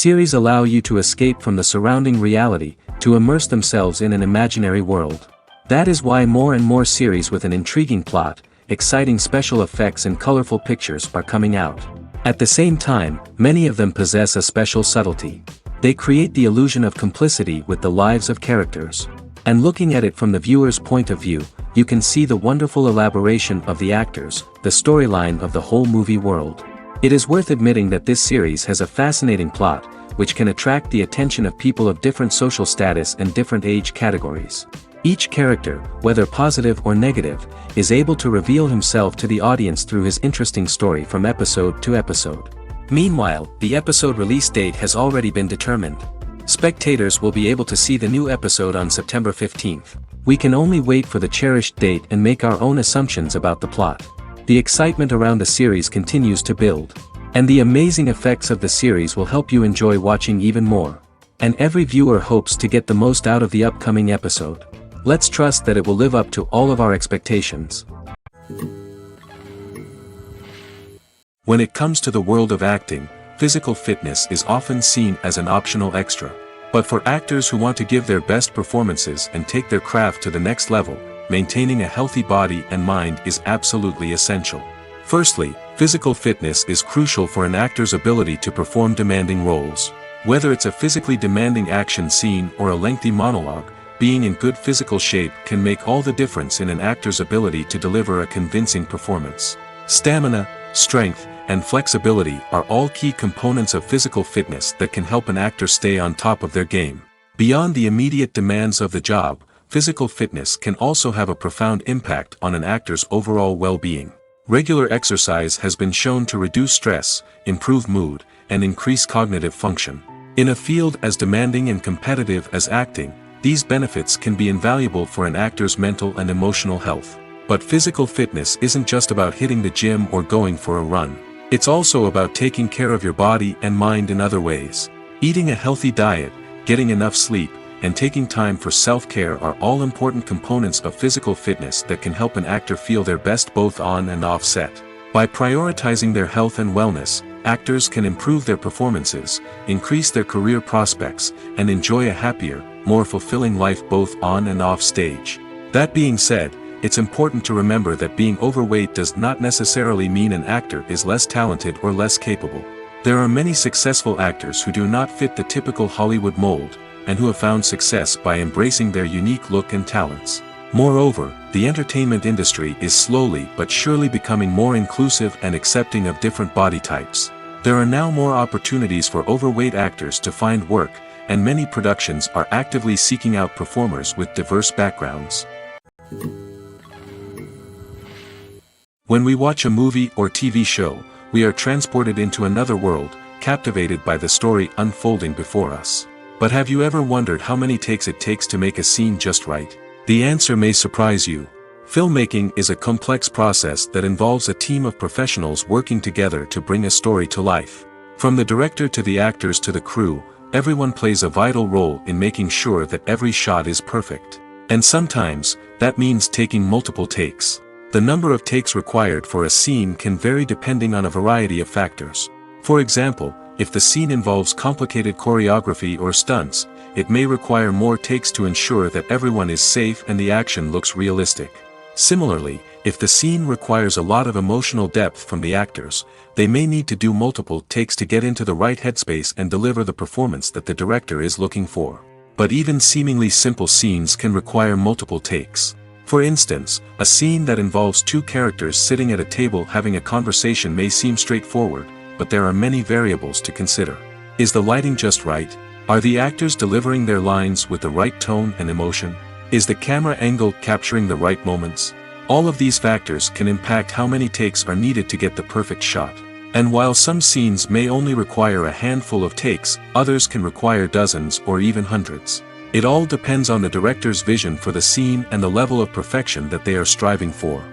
Series allow you to escape from the surrounding reality, to immerse themselves in an imaginary world. That is why more and more series with an intriguing plot, exciting special effects and colorful pictures are coming out. At the same time, many of them possess a special subtlety. They create the illusion of complicity with the lives of characters. And looking at it from the viewer's point of view, you can see the wonderful elaboration of the actors, the storyline of the whole movie world. It is worth admitting that this series has a fascinating plot, which can attract the attention of people of different social status and different age categories. Each character, whether positive or negative, is able to reveal himself to the audience through his interesting story from episode to episode. Meanwhile, the episode release date has already been determined. Spectators will be able to see the new episode on September 15th. We can only wait for the cherished date and make our own assumptions about the plot. The excitement around the series continues to build. And the amazing effects of the series will help you enjoy watching even more. And every viewer hopes to get the most out of the upcoming episode. Let's trust that it will live up to all of our expectations. When it comes to the world of acting, physical fitness is often seen as an optional extra. But for actors who want to give their best performances and take their craft to the next level, maintaining a healthy body and mind is absolutely essential. Firstly, physical fitness is crucial for an actor's ability to perform demanding roles. Whether it's a physically demanding action scene or a lengthy monologue, being in good physical shape can make all the difference in an actor's ability to deliver a convincing performance. Stamina, strength, and flexibility are all key components of physical fitness that can help an actor stay on top of their game. Beyond the immediate demands of the job, physical fitness can also have a profound impact on an actor's overall well-being. Regular exercise has been shown to reduce stress, improve mood, and increase cognitive function. In a field as demanding and competitive as acting, these benefits can be invaluable for an actor's mental and emotional health. But physical fitness isn't just about hitting the gym or going for a run. It's also about taking care of your body and mind in other ways. Eating a healthy diet, getting enough sleep, and taking time for self-care are all important components of physical fitness that can help an actor feel their best both on and off set. By prioritizing their health and wellness, actors can improve their performances, increase their career prospects, and enjoy a happier, more fulfilling life both on and off stage. That being said, it's important to remember that being overweight does not necessarily mean an actor is less talented or less capable. There are many successful actors who do not fit the typical Hollywood mold, and who have found success by embracing their unique look and talents. Moreover, the entertainment industry is slowly but surely becoming more inclusive and accepting of different body types. There are now more opportunities for overweight actors to find work, and many productions are actively seeking out performers with diverse backgrounds. When we watch a movie or TV show, we are transported into another world, captivated by the story unfolding before us. But have you ever wondered how many takes it takes to make a scene just right? The answer may surprise you. Filmmaking is a complex process that involves a team of professionals working together to bring a story to life. From the director to the actors to the crew, everyone plays a vital role in making sure that every shot is perfect. And sometimes, that means taking multiple takes. The number of takes required for a scene can vary depending on a variety of factors. For example, if the scene involves complicated choreography or stunts, it may require more takes to ensure that everyone is safe and the action looks realistic. Similarly, if the scene requires a lot of emotional depth from the actors, they may need to do multiple takes to get into the right headspace and deliver the performance that the director is looking for. But even seemingly simple scenes can require multiple takes. For instance, a scene that involves two characters sitting at a table having a conversation may seem straightforward, but there are many variables to consider. Is the lighting just right? Are the actors delivering their lines with the right tone and emotion? Is the camera angle capturing the right moments? All of these factors can impact how many takes are needed to get the perfect shot. And while some scenes may only require a handful of takes, others can require dozens or even hundreds. It all depends on the director's vision for the scene and the level of perfection that they are striving for.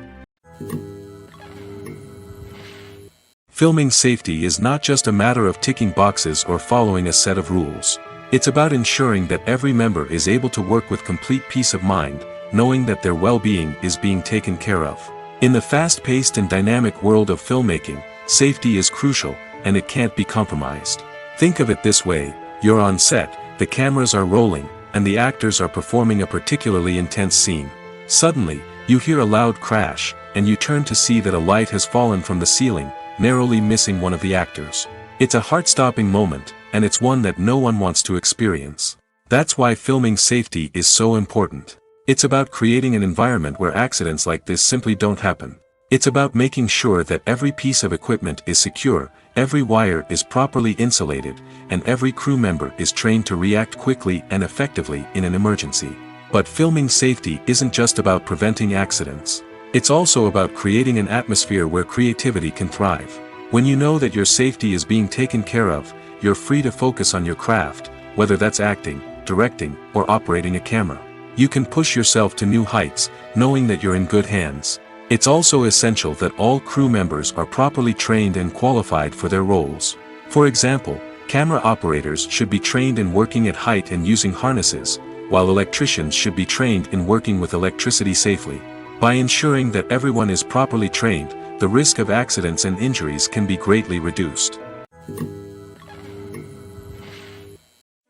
Filming safety is not just a matter of ticking boxes or following a set of rules. It's about ensuring that every member is able to work with complete peace of mind, knowing that their well-being is being taken care of. In the fast-paced and dynamic world of filmmaking, safety is crucial, and it can't be compromised. Think of it this way: you're on set, the cameras are rolling, and the actors are performing a particularly intense scene. Suddenly, you hear a loud crash, and you turn to see that a light has fallen from the ceiling, narrowly missing one of the actors. It's a heart-stopping moment, and it's one that no one wants to experience. That's why filming safety is so important. It's about creating an environment where accidents like this simply don't happen. It's about making sure that every piece of equipment is secure, every wire is properly insulated, and every crew member is trained to react quickly and effectively in an emergency. But filming safety isn't just about preventing accidents. It's also about creating an atmosphere where creativity can thrive. When you know that your safety is being taken care of, you're free to focus on your craft, whether that's acting, directing, or operating a camera. You can push yourself to new heights, knowing that you're in good hands. It's also essential that all crew members are properly trained and qualified for their roles. For example, camera operators should be trained in working at height and using harnesses, while electricians should be trained in working with electricity safely. By ensuring that everyone is properly trained, the risk of accidents and injuries can be greatly reduced.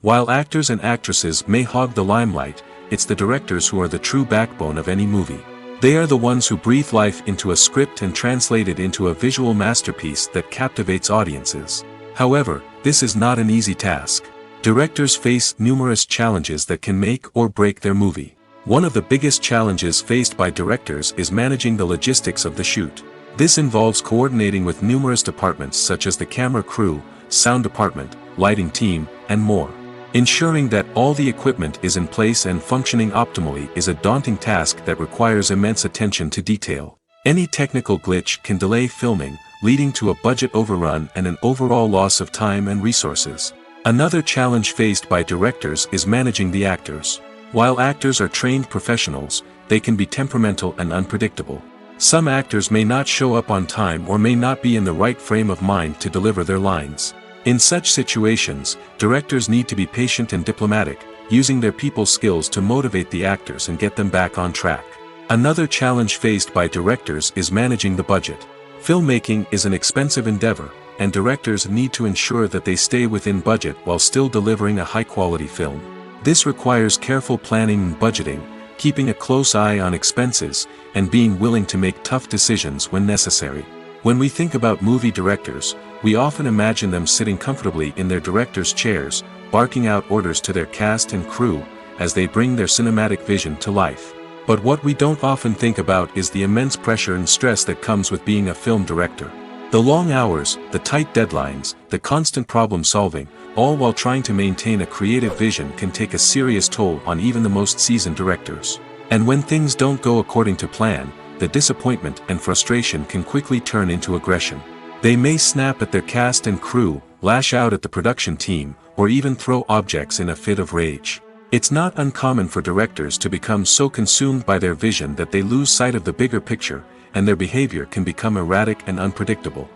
While actors and actresses may hog the limelight, it's the directors who are the true backbone of any movie. They are the ones who breathe life into a script and translate it into a visual masterpiece that captivates audiences. However, this is not an easy task. Directors face numerous challenges that can make or break their movie. One of the biggest challenges faced by directors is managing the logistics of the shoot. This involves coordinating with numerous departments such as the camera crew, sound department, lighting team, and more. Ensuring that all the equipment is in place and functioning optimally is a daunting task that requires immense attention to detail. Any technical glitch can delay filming, leading to a budget overrun and an overall loss of time and resources. Another challenge faced by directors is managing the actors. While actors are trained professionals, they can be temperamental and unpredictable. Some actors may not show up on time or may not be in the right frame of mind to deliver their lines. In such situations, directors need to be patient and diplomatic, using their people skills to motivate the actors and get them back on track. Another challenge faced by directors is managing the budget. Filmmaking is an expensive endeavor, and directors need to ensure that they stay within budget while still delivering a high-quality film. This requires careful planning and budgeting, keeping a close eye on expenses, and being willing to make tough decisions when necessary. When we think about movie directors, we often imagine them sitting comfortably in their director's chairs, barking out orders to their cast and crew, as they bring their cinematic vision to life. But what we don't often think about is the immense pressure and stress that comes with being a film director. The long hours, the tight deadlines, the constant problem solving, all while trying to maintain a creative vision can take a serious toll on even the most seasoned directors. And when things don't go according to plan, the disappointment and frustration can quickly turn into aggression. They may snap at their cast and crew, lash out at the production team, or even throw objects in a fit of rage. It's not uncommon for directors to become so consumed by their vision that they lose sight of the bigger picture, and their behavior can become erratic and unpredictable.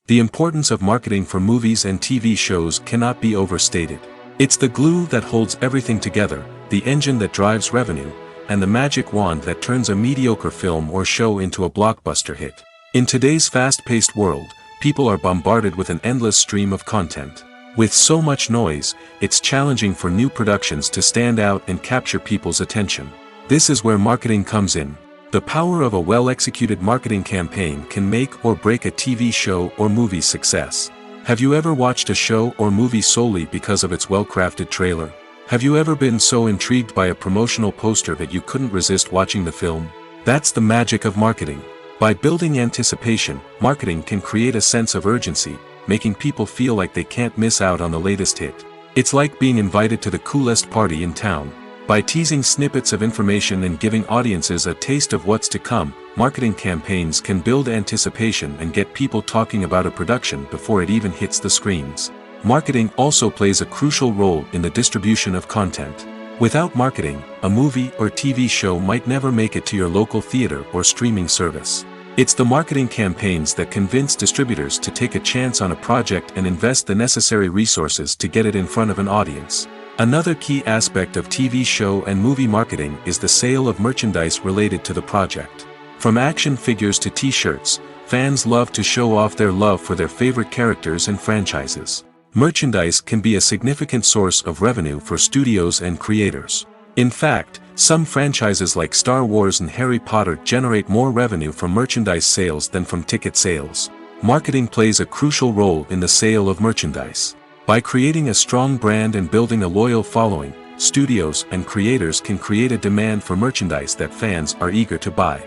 The importance of marketing for movies and TV shows cannot be overstated. It's the glue that holds everything together, the engine that drives revenue, and the magic wand that turns a mediocre film or show into a blockbuster hit. In today's fast-paced world, people are bombarded with an endless stream of content. With so much noise, it's challenging for new productions to stand out and capture people's attention. This is where marketing comes in. The power of a well-executed marketing campaign can make or break a TV show or movie's success. Have you ever watched a show or movie solely because of its well-crafted trailer? Have you ever been so intrigued by a promotional poster that you couldn't resist watching the film? That's the magic of marketing. By building anticipation, marketing can create a sense of urgency, making people feel like they can't miss out on the latest hit. It's like being invited to the coolest party in town. By teasing snippets of information and giving audiences a taste of what's to come, marketing campaigns can build anticipation and get people talking about a production before it even hits the screens. Marketing also plays a crucial role in the distribution of content. Without marketing, a movie or TV show might never make it to your local theater or streaming service. It's the marketing campaigns that convince distributors to take a chance on a project and invest the necessary resources to get it in front of an audience. Another key aspect of TV show and movie marketing is the sale of merchandise related to the project. From action figures to t-shirts, fans love to show off their love for their favorite characters and franchises. Merchandise can be a significant source of revenue for studios and creators. In fact, some franchises like Star Wars and Harry Potter generate more revenue from merchandise sales than from ticket sales. Marketing plays a crucial role in the sale of merchandise. By creating a strong brand and building a loyal following, studios and creators can create a demand for merchandise that fans are eager to buy.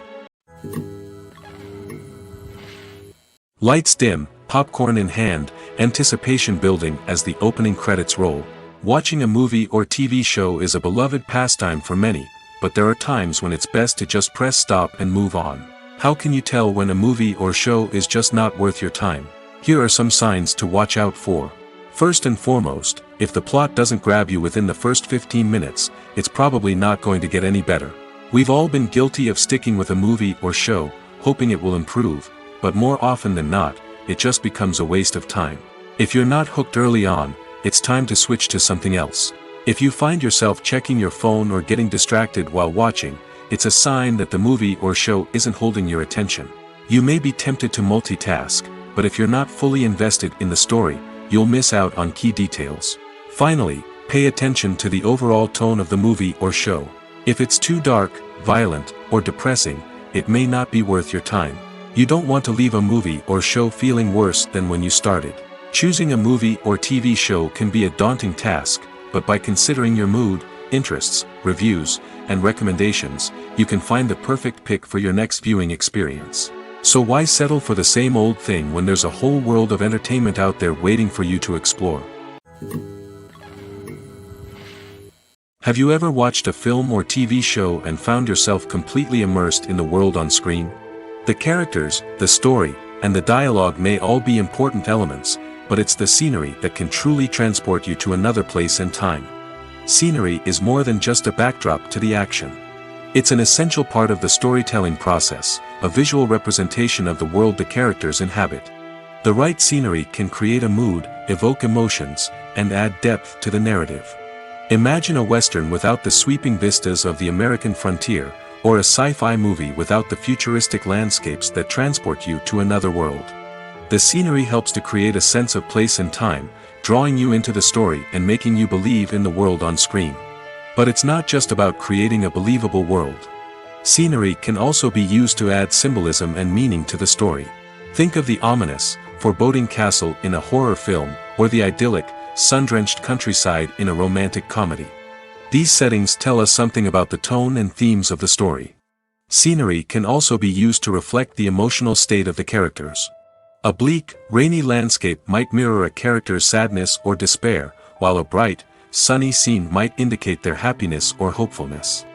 Lights dim, popcorn in hand, anticipation building as the opening credits roll. Watching a movie or TV show is a beloved pastime for many, but there are times when it's best to just press stop and move on. How can you tell when a movie or show is just not worth your time? Here are some signs to watch out for. First and foremost, if the plot doesn't grab you within the first 15 minutes, it's probably not going to get any better. We've all been guilty of sticking with a movie or show, hoping it will improve, but more often than not, it just becomes a waste of time. If you're not hooked early on, it's time to switch to something else. If you find yourself checking your phone or getting distracted while watching, it's a sign that the movie or show isn't holding your attention. You may be tempted to multitask, but if you're not fully invested in the story, you'll miss out on key details. Finally, pay attention to the overall tone of the movie or show. If it's too dark, violent, or depressing, it may not be worth your time. You don't want to leave a movie or show feeling worse than when you started. Choosing a movie or TV show can be a daunting task, but by considering your mood, interests, reviews, and recommendations, you can find the perfect pick for your next viewing experience. So why settle for the same old thing when there's a whole world of entertainment out there waiting for you to explore? Have you ever watched a film or TV show and found yourself completely immersed in the world on screen? The characters, the story, and the dialogue may all be important elements, but it's the scenery that can truly transport you to another place and time. Scenery is more than just a backdrop to the action. It's an essential part of the storytelling process, a visual representation of the world the characters inhabit. The right scenery can create a mood, evoke emotions, and add depth to the narrative. Imagine a Western without the sweeping vistas of the American frontier, or a sci-fi movie without the futuristic landscapes that transport you to another world. The scenery helps to create a sense of place and time, drawing you into the story and making you believe in the world on screen. But it's not just about creating a believable world. Scenery can also be used to add symbolism and meaning to the story. Think of the ominous, foreboding castle in a horror film, or the idyllic, sun-drenched countryside in a romantic comedy. These settings tell us something about the tone and themes of the story. Scenery can also be used to reflect the emotional state of the characters. A bleak, rainy landscape might mirror a character's sadness or despair, while a bright, sunny scene might indicate their happiness or hopefulness.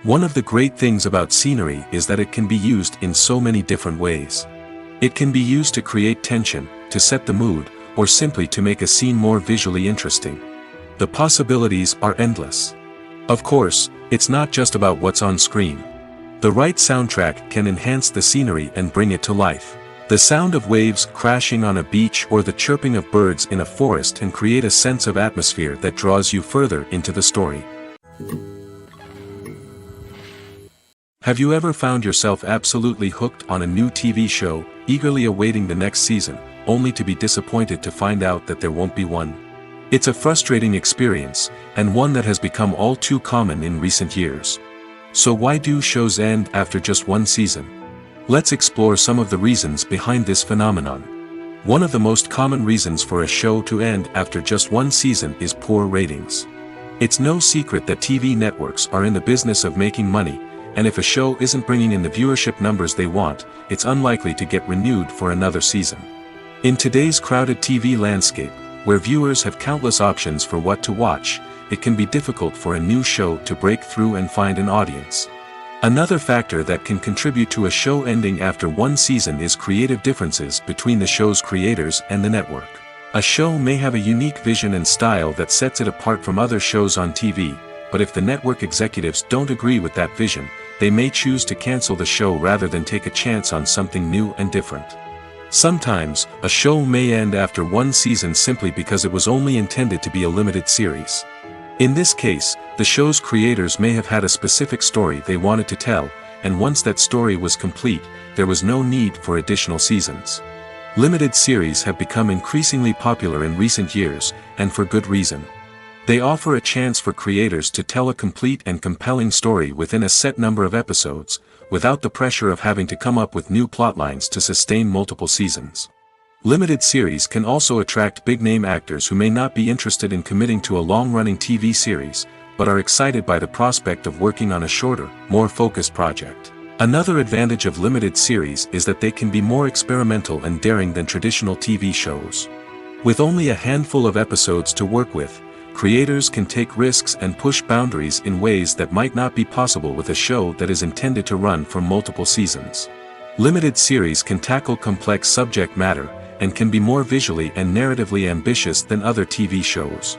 One of the great things about scenery is that it can be used in so many different ways. It can be used to create tension, to set the mood, or simply to make a scene more visually interesting. The possibilities are endless. Of course, it's not just about what's on screen. The right soundtrack can enhance the scenery and bring it to life. The sound of waves crashing on a beach or the chirping of birds in a forest can create a sense of atmosphere that draws you further into the story. Have you ever found yourself absolutely hooked on a new TV show, eagerly awaiting the next season, only to be disappointed to find out that there won't be one? It's a frustrating experience, and one that has become all too common in recent years. So why do shows end after just one season? Let's explore some of the reasons behind this phenomenon. One of the most common reasons for a show to end after just one season is poor ratings. It's no secret that TV networks are in the business of making money, and if a show isn't bringing in the viewership numbers they want, it's unlikely to get renewed for another season. In today's crowded TV landscape, where viewers have countless options for what to watch, it can be difficult for a new show to break through and find an audience. Another factor that can contribute to a show ending after one season is creative differences between the show's creators and the network. A show may have a unique vision and style that sets it apart from other shows on TV, but if the network executives don't agree with that vision, they may choose to cancel the show rather than take a chance on something new and different. Sometimes, a show may end after one season simply because it was only intended to be a limited series. In this case, the show's creators may have had a specific story they wanted to tell, and once that story was complete, there was no need for additional seasons. Limited series have become increasingly popular in recent years, and for good reason. They offer a chance for creators to tell a complete and compelling story within a set number of episodes, without the pressure of having to come up with new plotlines to sustain multiple seasons. Limited series can also attract big-name actors who may not be interested in committing to a long-running TV series, but are excited by the prospect of working on a shorter, more focused project. Another advantage of limited series is that they can be more experimental and daring than traditional TV shows. With only a handful of episodes to work with, creators can take risks and push boundaries in ways that might not be possible with a show that is intended to run for multiple seasons. Limited series can tackle complex subject matter, and can be more visually and narratively ambitious than other TV shows.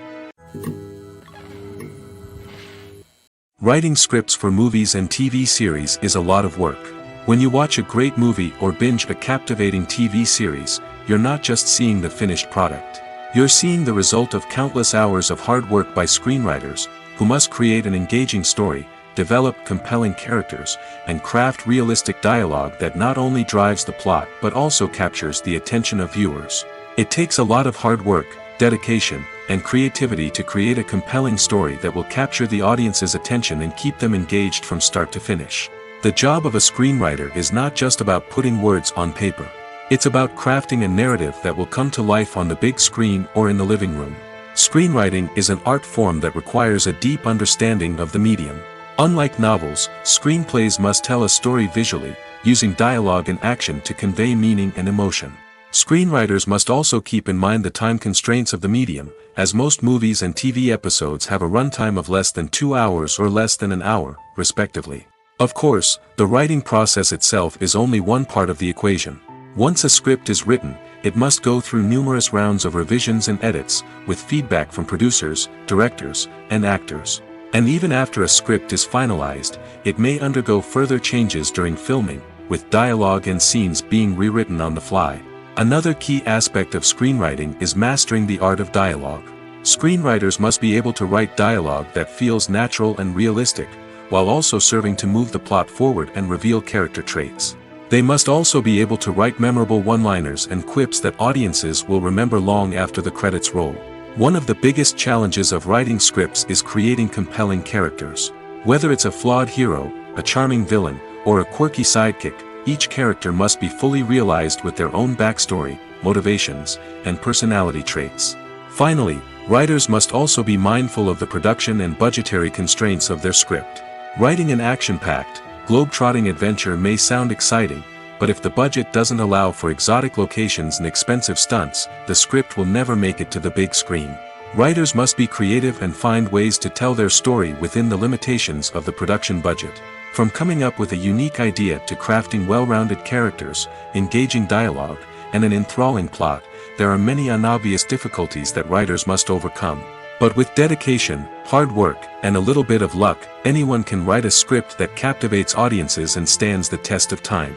Writing scripts for movies and TV series is a lot of work. When you watch a great movie or binge a captivating TV series, you're not just seeing the finished product. You're seeing the result of countless hours of hard work by screenwriters, who must create an engaging story, develop compelling characters, and craft realistic dialogue that not only drives the plot but also captures the attention of viewers. It takes a lot of hard work, dedication, and creativity to create a compelling story that will capture the audience's attention and keep them engaged from start to finish. The job of a screenwriter is not just about putting words on paper. It's about crafting a narrative that will come to life on the big screen or in the living room. Screenwriting is an art form that requires a deep understanding of the medium. Unlike novels, screenplays must tell a story visually, using dialogue and action to convey meaning and emotion. Screenwriters must also keep in mind the time constraints of the medium, as most movies and TV episodes have a runtime of less than 2 hours or less than an hour, respectively. Of course, the writing process itself is only one part of the equation. Once a script is written, it must go through numerous rounds of revisions and edits, with feedback from producers, directors, and actors. And even after a script is finalized, it may undergo further changes during filming, with dialogue and scenes being rewritten on the fly. Another key aspect of screenwriting is mastering the art of dialogue. Screenwriters must be able to write dialogue that feels natural and realistic, while also serving to move the plot forward and reveal character traits. They must also be able to write memorable one-liners and quips that audiences will remember long after the credits roll. One of the biggest challenges of writing scripts is creating compelling characters. Whether it's a flawed hero, a charming villain, or a quirky sidekick, each character must be fully realized with their own backstory, motivations, and personality traits. Finally, writers must also be mindful of the production and budgetary constraints of their script. Writing an action-packed, globe-trotting adventure may sound exciting, but if the budget doesn't allow for exotic locations and expensive stunts, the script will never make it to the big screen. Writers must be creative and find ways to tell their story within the limitations of the production budget. From coming up with a unique idea to crafting well-rounded characters, engaging dialogue, and an enthralling plot, there are many unobvious difficulties that writers must overcome. But with dedication, hard work, and a little bit of luck, anyone can write a script that captivates audiences and stands the test of time.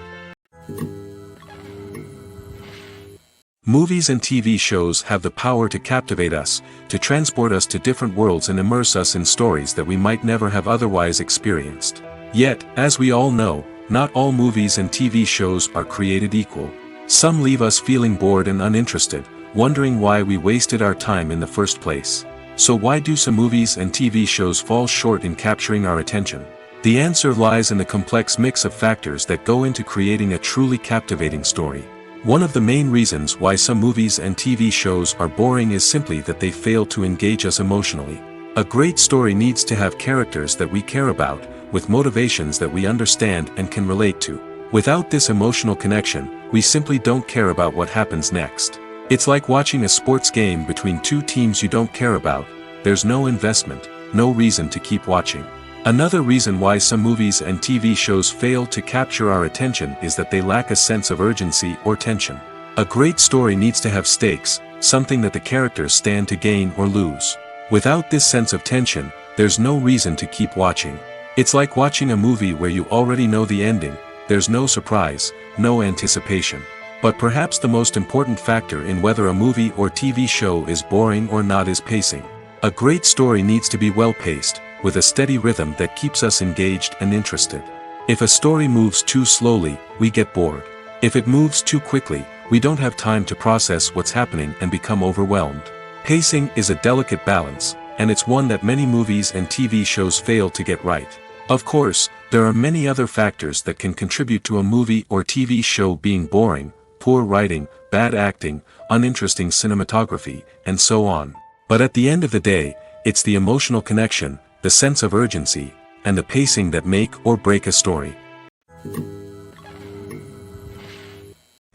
Movies and TV shows have the power to captivate us, to transport us to different worlds and immerse us in stories that we might never have otherwise experienced. Yet, as we all know, not all movies and TV shows are created equal. Some leave us feeling bored and uninterested, wondering why we wasted our time in the first place. So why do some movies and TV shows fall short in capturing our attention? The answer lies in the complex mix of factors that go into creating a truly captivating story. One of the main reasons why some movies and TV shows are boring is simply that they fail to engage us emotionally. A great story needs to have characters that we care about, with motivations that we understand and can relate to. Without this emotional connection, we simply don't care about what happens next. It's like watching a sports game between two teams you don't care about. There's no investment, no reason to keep watching. Another reason why some movies and TV shows fail to capture our attention is that they lack a sense of urgency or tension. A great story needs to have stakes, something that the characters stand to gain or lose. Without this sense of tension, there's no reason to keep watching. It's like watching a movie where you already know the ending. There's no surprise, no anticipation. But perhaps the most important factor in whether a movie or TV show is boring or not is pacing. A great story needs to be well paced, with a steady rhythm that keeps us engaged and interested. If a story moves too slowly, we get bored. If it moves too quickly, we don't have time to process what's happening and become overwhelmed. Pacing is a delicate balance, and it's one that many movies and TV shows fail to get right. Of course, there are many other factors that can contribute to a movie or TV show being boring: poor writing, bad acting, uninteresting cinematography, and so on. But at the end of the day, it's the emotional connection, the sense of urgency, and the pacing that make or break a story.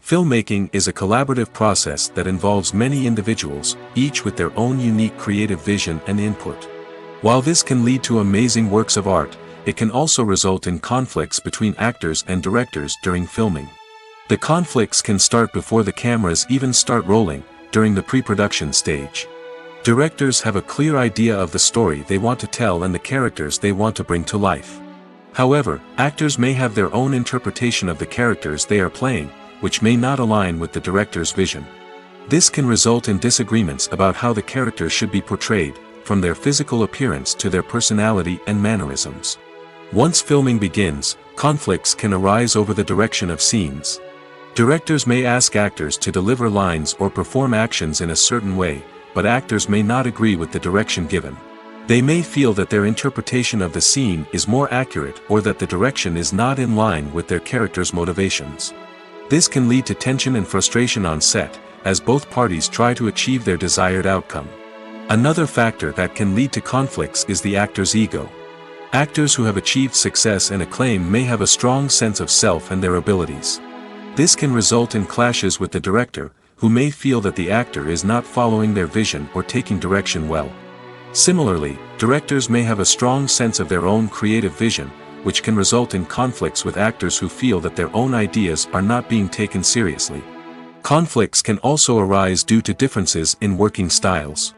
Filmmaking is a collaborative process that involves many individuals, each with their own unique creative vision and input. While this can lead to amazing works of art, it can also result in conflicts between actors and directors during filming. The conflicts can start before the cameras even start rolling, during the pre-production stage. Directors have a clear idea of the story they want to tell and the characters they want to bring to life. However, actors may have their own interpretation of the characters they are playing, which may not align with the director's vision. This can result in disagreements about how the characters should be portrayed, from their physical appearance to their personality and mannerisms. Once filming begins, conflicts can arise over the direction of scenes. Directors may ask actors to deliver lines or perform actions in a certain way, but actors may not agree with the direction given. They may feel that their interpretation of the scene is more accurate or that the direction is not in line with their character's motivations. This can lead to tension and frustration on set, as both parties try to achieve their desired outcome. Another factor that can lead to conflicts is the actor's ego. Actors who have achieved success and acclaim may have a strong sense of self and their abilities. This can result in clashes with the director, who may feel that the actor is not following their vision or taking direction well. Similarly, directors may have a strong sense of their own creative vision, which can result in conflicts with actors who feel that their own ideas are not being taken seriously. Conflicts can also arise due to differences in working styles.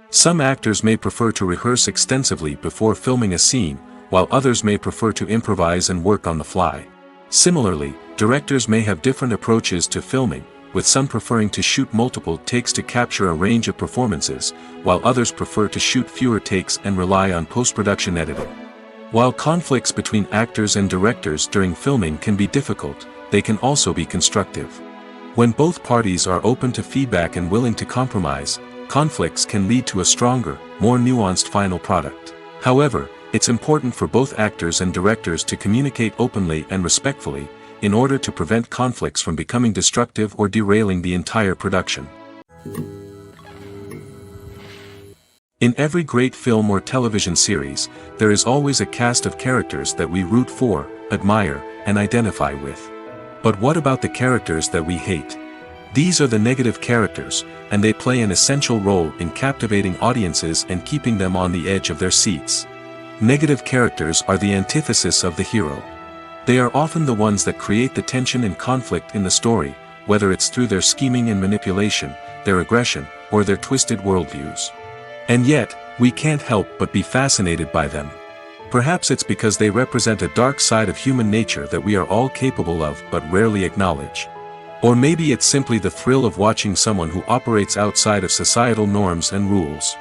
Some actors may prefer to rehearse extensively before filming a scene, while others may prefer to improvise and work on the fly. Similarly, directors may have different approaches to filming, with some preferring to shoot multiple takes to capture a range of performances, while others prefer to shoot fewer takes and rely on post-production editing. While conflicts between actors and directors during filming can be difficult, they can also be constructive. When both parties are open to feedback and willing to compromise, conflicts can lead to a stronger, more nuanced final product. However, it's important for both actors and directors to communicate openly and respectfully, in order to prevent conflicts from becoming destructive or derailing the entire production. In every great film or television series, there is always a cast of characters that we root for, admire, and identify with. But what about the characters that we hate? These are the negative characters, and they play an essential role in captivating audiences and keeping them on the edge of their seats. Negative characters are the antithesis of the hero. They are often the ones that create the tension and conflict in the story, whether it's through their scheming and manipulation, their aggression, or their twisted worldviews. And yet, we can't help but be fascinated by them. Perhaps it's because they represent a dark side of human nature that we are all capable of but rarely acknowledge. Or maybe it's simply the thrill of watching someone who operates outside of societal norms and rules.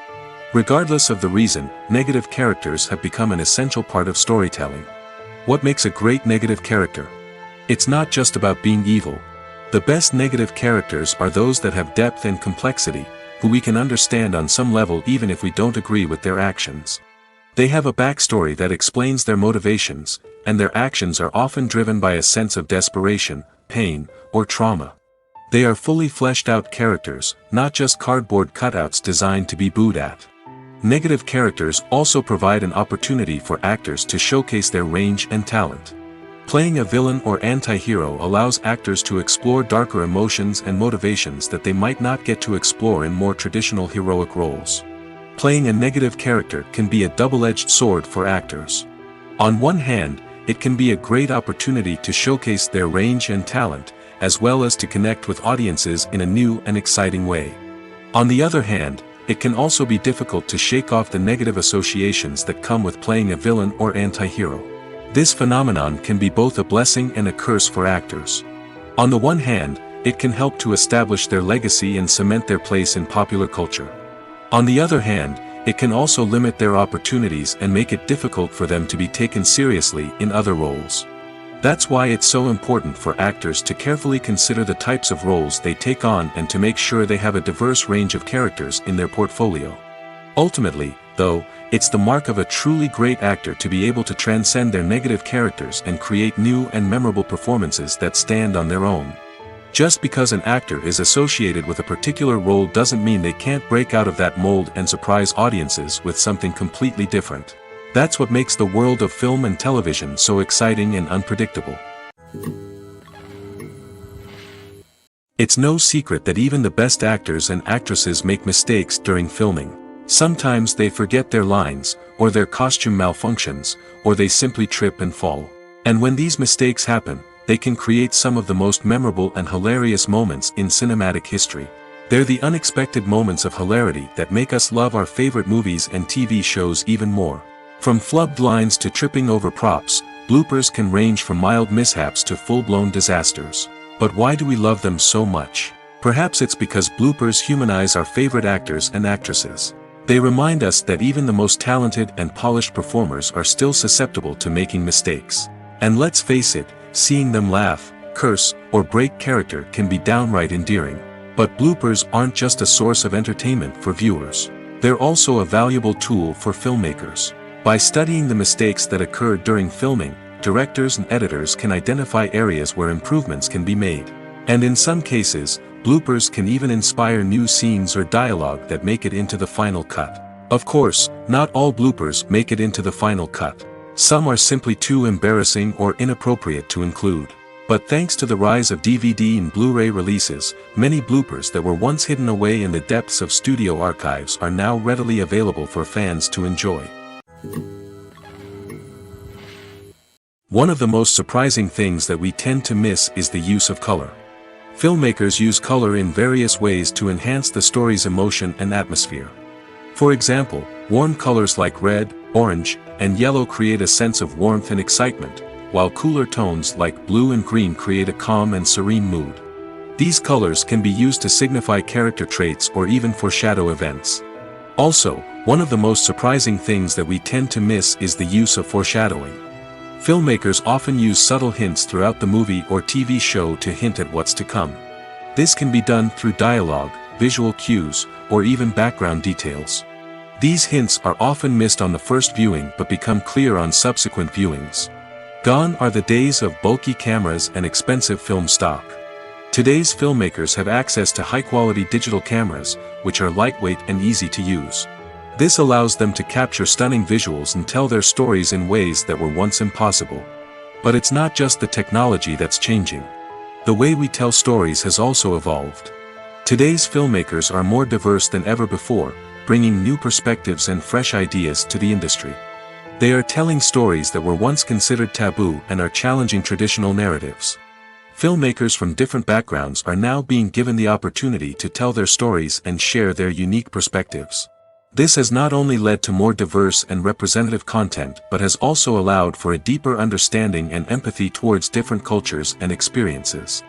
Regardless of the reason, negative characters have become an essential part of storytelling. What makes a great negative character? It's not just about being evil. The best negative characters are those that have depth and complexity, who we can understand on some level even if we don't agree with their actions. They have a backstory that explains their motivations, and their actions are often driven by a sense of desperation, pain, or trauma. They are fully fleshed out characters, not just cardboard cutouts designed to be booed at. Negative characters also provide an opportunity for actors to showcase their range and talent. Playing a villain or anti-hero allows actors to explore darker emotions and motivations that they might not get to explore in more traditional heroic roles. Playing a negative character can be a double-edged sword for actors. On one hand, it can be a great opportunity to showcase their range and talent, as well as to connect with audiences in a new and exciting way. On the other hand, it can also be difficult to shake off the negative associations that come with playing a villain or anti-hero. This phenomenon can be both a blessing and a curse for actors. On the one hand, it can help to establish their legacy and cement their place in popular culture. On the other hand, it can also limit their opportunities and make it difficult for them to be taken seriously in other roles. That's why it's so important for actors to carefully consider the types of roles they take on and to make sure they have a diverse range of characters in their portfolio. Ultimately, though, it's the mark of a truly great actor to be able to transcend their negative characters and create new and memorable performances that stand on their own. Just because an actor is associated with a particular role doesn't mean they can't break out of that mold and surprise audiences with something completely different. That's what makes the world of film and television so exciting and unpredictable. It's no secret that even the best actors and actresses make mistakes during filming. Sometimes they forget their lines, or their costume malfunctions, or they simply trip and fall. And when these mistakes happen, they can create some of the most memorable and hilarious moments in cinematic history. They're the unexpected moments of hilarity that make us love our favorite movies and TV shows even more. From flubbed lines to tripping over props, bloopers can range from mild mishaps to full-blown disasters. But why do we love them so much? Perhaps it's because bloopers humanize our favorite actors and actresses. They remind us that even the most talented and polished performers are still susceptible to making mistakes. And let's face it, seeing them laugh, curse, or break character can be downright endearing. But bloopers aren't just a source of entertainment for viewers. They're also a valuable tool for filmmakers. By studying the mistakes that occur during filming, directors and editors can identify areas where improvements can be made. And in some cases, bloopers can even inspire new scenes or dialogue that make it into the final cut. Of course, not all bloopers make it into the final cut. Some are simply too embarrassing or inappropriate to include. But thanks to the rise of DVD and Blu-ray releases, many bloopers that were once hidden away in the depths of studio archives are now readily available for fans to enjoy. One of the most surprising things that we tend to miss is the use of color. Filmmakers use color in various ways to enhance the story's emotion and atmosphere. For example, warm colors like red, orange, and yellow create a sense of warmth and excitement, while cooler tones like blue and green create a calm and serene mood. These colors can be used to signify character traits or even foreshadow events. Also, one of the most surprising things that we tend to miss is the use of foreshadowing. Filmmakers often use subtle hints throughout the movie or TV show to hint at what's to come. This can be done through dialogue, visual cues, or even background details. These hints are often missed on the first viewing but become clear on subsequent viewings. Gone are the days of bulky cameras and expensive film stock. Today's filmmakers have access to high-quality digital cameras, which are lightweight and easy to use. This allows them to capture stunning visuals and tell their stories in ways that were once impossible. But it's not just the technology that's changing. The way we tell stories has also evolved. Today's filmmakers are more diverse than ever before, bringing new perspectives and fresh ideas to the industry. They are telling stories that were once considered taboo and are challenging traditional narratives. Filmmakers from different backgrounds are now being given the opportunity to tell their stories and share their unique perspectives. This has not only led to more diverse and representative content but has also allowed for a deeper understanding and empathy towards different cultures and experiences.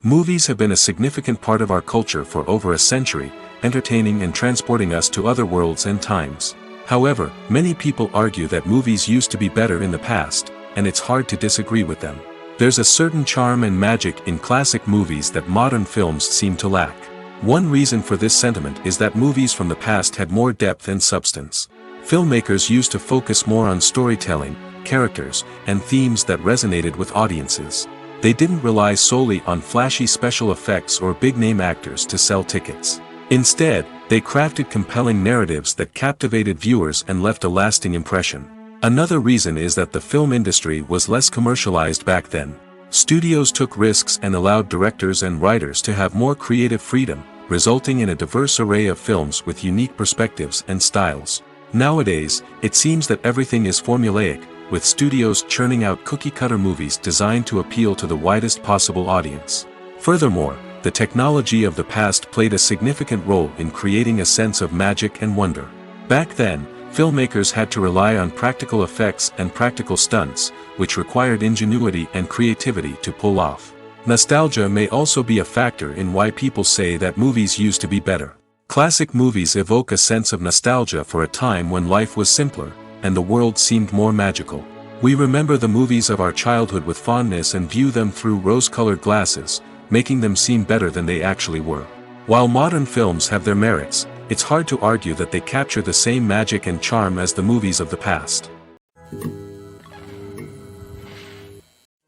Movies have been a significant part of our culture for over a century, entertaining and transporting us to other worlds and times. However, many people argue that movies used to be better in the past, and it's hard to disagree with them. There's a certain charm and magic in classic movies that modern films seem to lack. One reason for this sentiment is that movies from the past had more depth and substance. Filmmakers used to focus more on storytelling, characters, and themes that resonated with audiences. They didn't rely solely on flashy special effects or big-name actors to sell tickets. Instead, they crafted compelling narratives that captivated viewers and left a lasting impression. Another reason is that the film industry was less commercialized back then. Studios took risks and allowed directors and writers to have more creative freedom, resulting in a diverse array of films with unique perspectives and styles. Nowadays, it seems that everything is formulaic, with studios churning out cookie-cutter movies designed to appeal to the widest possible audience. Furthermore, the technology of the past played a significant role in creating a sense of magic and wonder. Back then, filmmakers had to rely on practical effects and practical stunts, which required ingenuity and creativity to pull off. Nostalgia may also be a factor in why people say that movies used to be better. Classic movies evoke a sense of nostalgia for a time when life was simpler, and the world seemed more magical. We remember the movies of our childhood with fondness and view them through rose-colored glasses, making them seem better than they actually were. While modern films have their merits, it's hard to argue that they capture the same magic and charm as the movies of the past.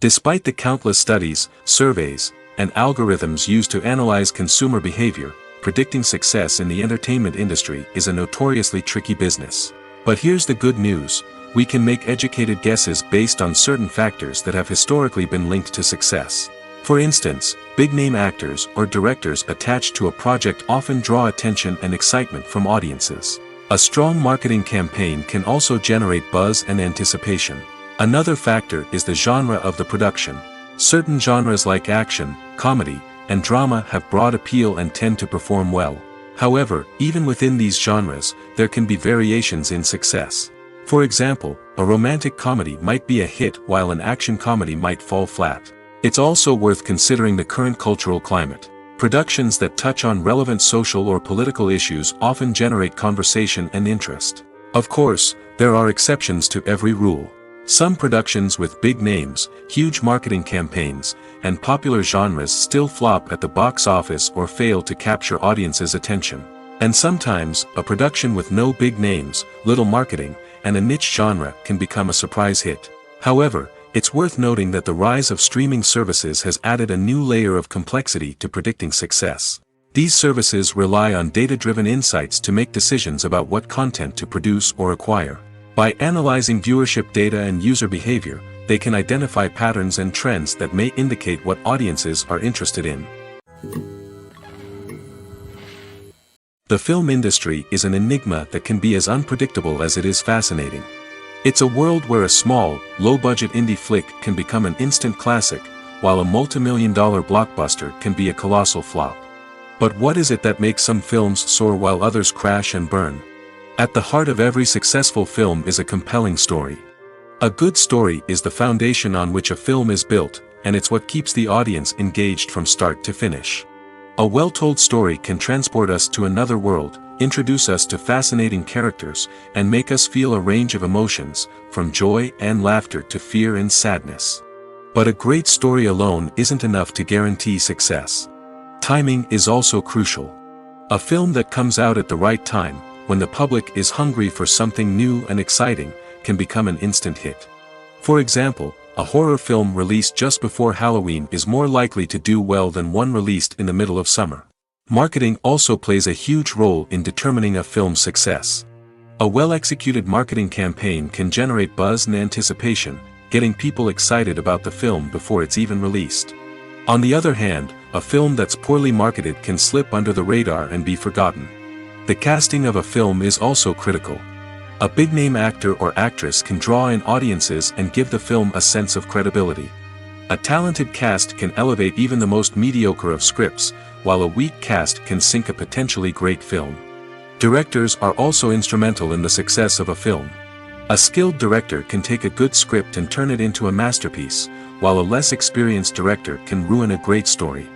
Despite the countless studies, surveys, and algorithms used to analyze consumer behavior, predicting success in the entertainment industry is a notoriously tricky business. But here's the good news: we can make educated guesses based on certain factors that have historically been linked to success. For instance, big-name actors or directors attached to a project often draw attention and excitement from audiences. A strong marketing campaign can also generate buzz and anticipation. Another factor is the genre of the production. Certain genres like action, comedy, and drama have broad appeal and tend to perform well. However, even within these genres, there can be variations in success. For example, a romantic comedy might be a hit while an action comedy might fall flat. It's also worth considering the current cultural climate. Productions that touch on relevant social or political issues often generate conversation and interest. Of course, there are exceptions to every rule. Some productions with big names, huge marketing campaigns, and popular genres still flop at the box office or fail to capture audiences' attention. And sometimes, a production with no big names, little marketing, and a niche genre can become a surprise hit. However, it's worth noting that the rise of streaming services has added a new layer of complexity to predicting success. These services rely on data-driven insights to make decisions about what content to produce or acquire. By analyzing viewership data and user behavior, they can identify patterns and trends that may indicate what audiences are interested in. The film industry is an enigma that can be as unpredictable as it is fascinating. It's a world where a small, low-budget indie flick can become an instant classic, while a multi-million-dollar blockbuster can be a colossal flop. But what is it that makes some films soar while others crash and burn? At the heart of every successful film is a compelling story. A good story is the foundation on which a film is built, and it's what keeps the audience engaged from start to finish. A well-told story can transport us to another world, introduce us to fascinating characters, and make us feel a range of emotions, from joy and laughter to fear and sadness. But a great story alone isn't enough to guarantee success. Timing is also crucial. A film that comes out at the right time, when the public is hungry for something new and exciting, can become an instant hit. For example, a horror film released just before Halloween is more likely to do well than one released in the middle of summer. Marketing also plays a huge role in determining a film's success. A well-executed marketing campaign can generate buzz and anticipation, getting people excited about the film before it's even released. On the other hand, a film that's poorly marketed can slip under the radar and be forgotten. The casting of a film is also critical. A big-name actor or actress can draw in audiences and give the film a sense of credibility. A talented cast can elevate even the most mediocre of scripts, while a weak cast can sink a potentially great film. Directors are also instrumental in the success of a film. A skilled director can take a good script and turn it into a masterpiece, while a less experienced director can ruin a great story.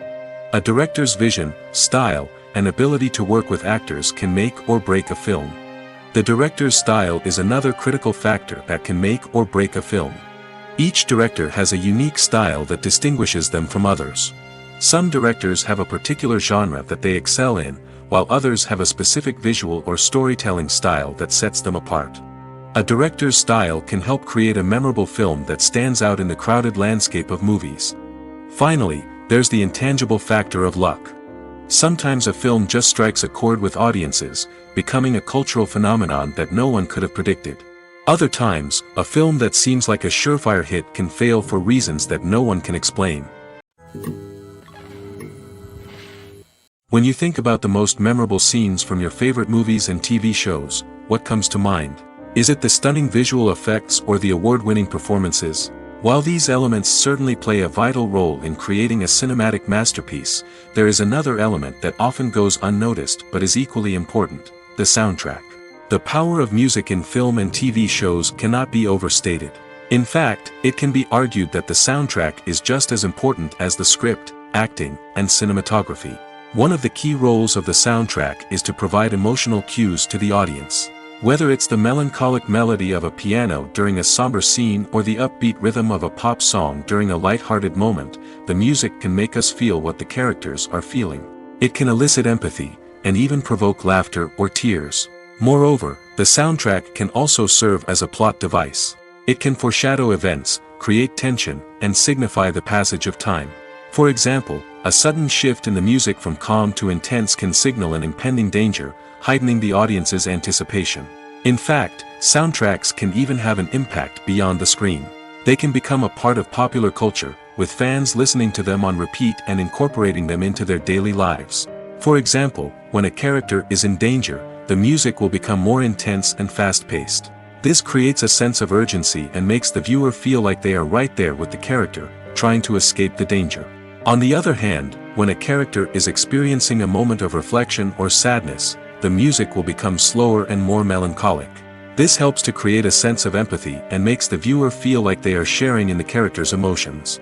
A director's vision, style, and ability to work with actors can make or break a film. The director's style is another critical factor that can make or break a film. Each director has a unique style that distinguishes them from others. Some directors have a particular genre that they excel in, while others have a specific visual or storytelling style that sets them apart. A director's style can help create a memorable film that stands out in the crowded landscape of movies. Finally, there's the intangible factor of luck. Sometimes a film just strikes a chord with audiences, becoming a cultural phenomenon that no one could have predicted. Other times, a film that seems like a surefire hit can fail for reasons that no one can explain. When you think about the most memorable scenes from your favorite movies and TV shows, what comes to mind? Is it the stunning visual effects or the award-winning performances? While these elements certainly play a vital role in creating a cinematic masterpiece, there is another element that often goes unnoticed but is equally important: the soundtrack. The power of music in film and TV shows cannot be overstated. In fact, it can be argued that the soundtrack is just as important as the script, acting, and cinematography. One of the key roles of the soundtrack is to provide emotional cues to the audience. Whether it's the melancholic melody of a piano during a somber scene or the upbeat rhythm of a pop song during a light-hearted moment, the music can make us feel what the characters are feeling. It can elicit empathy, and even provoke laughter or tears. Moreover, the soundtrack can also serve as a plot device. It can foreshadow events, create tension, and signify the passage of time. For example, a sudden shift in the music from calm to intense can signal an impending danger, heightening the audience's anticipation. In fact, soundtracks can even have an impact beyond the screen. They can become a part of popular culture, with fans listening to them on repeat and incorporating them into their daily lives. For example, when a character is in danger, the music will become more intense and fast-paced. This creates a sense of urgency and makes the viewer feel like they are right there with the character, trying to escape the danger. On the other hand, when a character is experiencing a moment of reflection or sadness, the music will become slower and more melancholic. This helps to create a sense of empathy and makes the viewer feel like they are sharing in the character's emotions.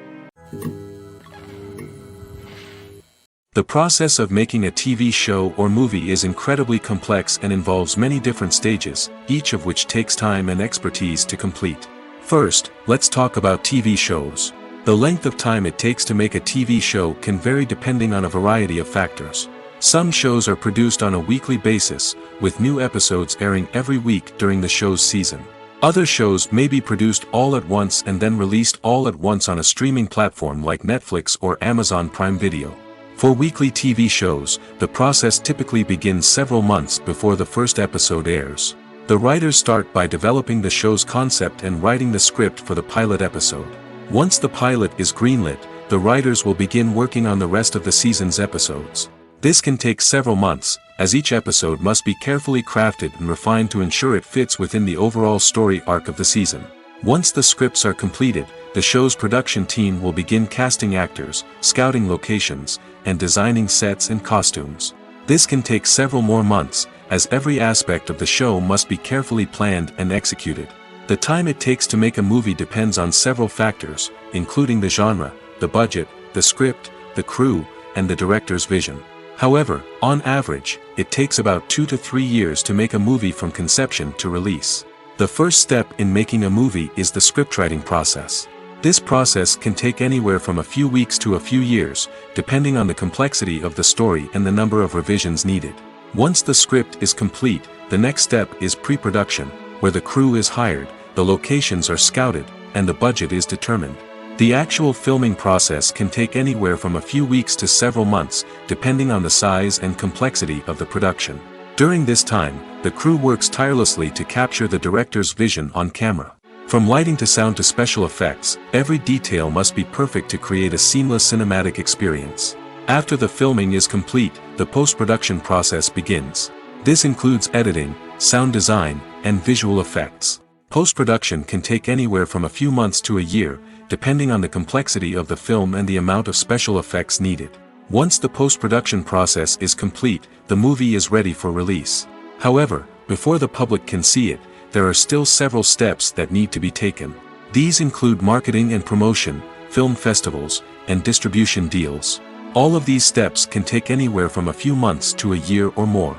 The process of making a TV show or movie is incredibly complex and involves many different stages, each of which takes time and expertise to complete. First, let's talk about TV shows. The length of time it takes to make a TV show can vary depending on a variety of factors. Some shows are produced on a weekly basis, with new episodes airing every week during the show's season. Other shows may be produced all at once and then released all at once on a streaming platform like Netflix or Amazon Prime Video. For weekly TV shows, the process typically begins several months before the first episode airs. The writers start by developing the show's concept and writing the script for the pilot episode. Once the pilot is greenlit, the writers will begin working on the rest of the season's episodes. This can take several months, as each episode must be carefully crafted and refined to ensure it fits within the overall story arc of the season. Once the scripts are completed, the show's production team will begin casting actors, scouting locations, and designing sets and costumes. This can take several more months, as every aspect of the show must be carefully planned and executed. The time it takes to make a movie depends on several factors, including the genre, the budget, the script, the crew, and the director's vision. However, on average, it takes about 2 to 3 years to make a movie from conception to release. The first step in making a movie is the scriptwriting process. This process can take anywhere from a few weeks to a few years, depending on the complexity of the story and the number of revisions needed. Once the script is complete, the next step is pre-production, where the crew is hired, the locations are scouted, and the budget is determined. The actual filming process can take anywhere from a few weeks to several months, depending on the size and complexity of the production. During this time, the crew works tirelessly to capture the director's vision on camera. From lighting to sound to special effects, every detail must be perfect to create a seamless cinematic experience. After the filming is complete, the post-production process begins. This includes editing, sound design, and visual effects. Post-production can take anywhere from a few months to a year, depending on the complexity of the film and the amount of special effects needed. Once the post-production process is complete, the movie is ready for release. However, before the public can see it, there are still several steps that need to be taken. These include marketing and promotion, film festivals, and distribution deals. All of these steps can take anywhere from a few months to a year or more.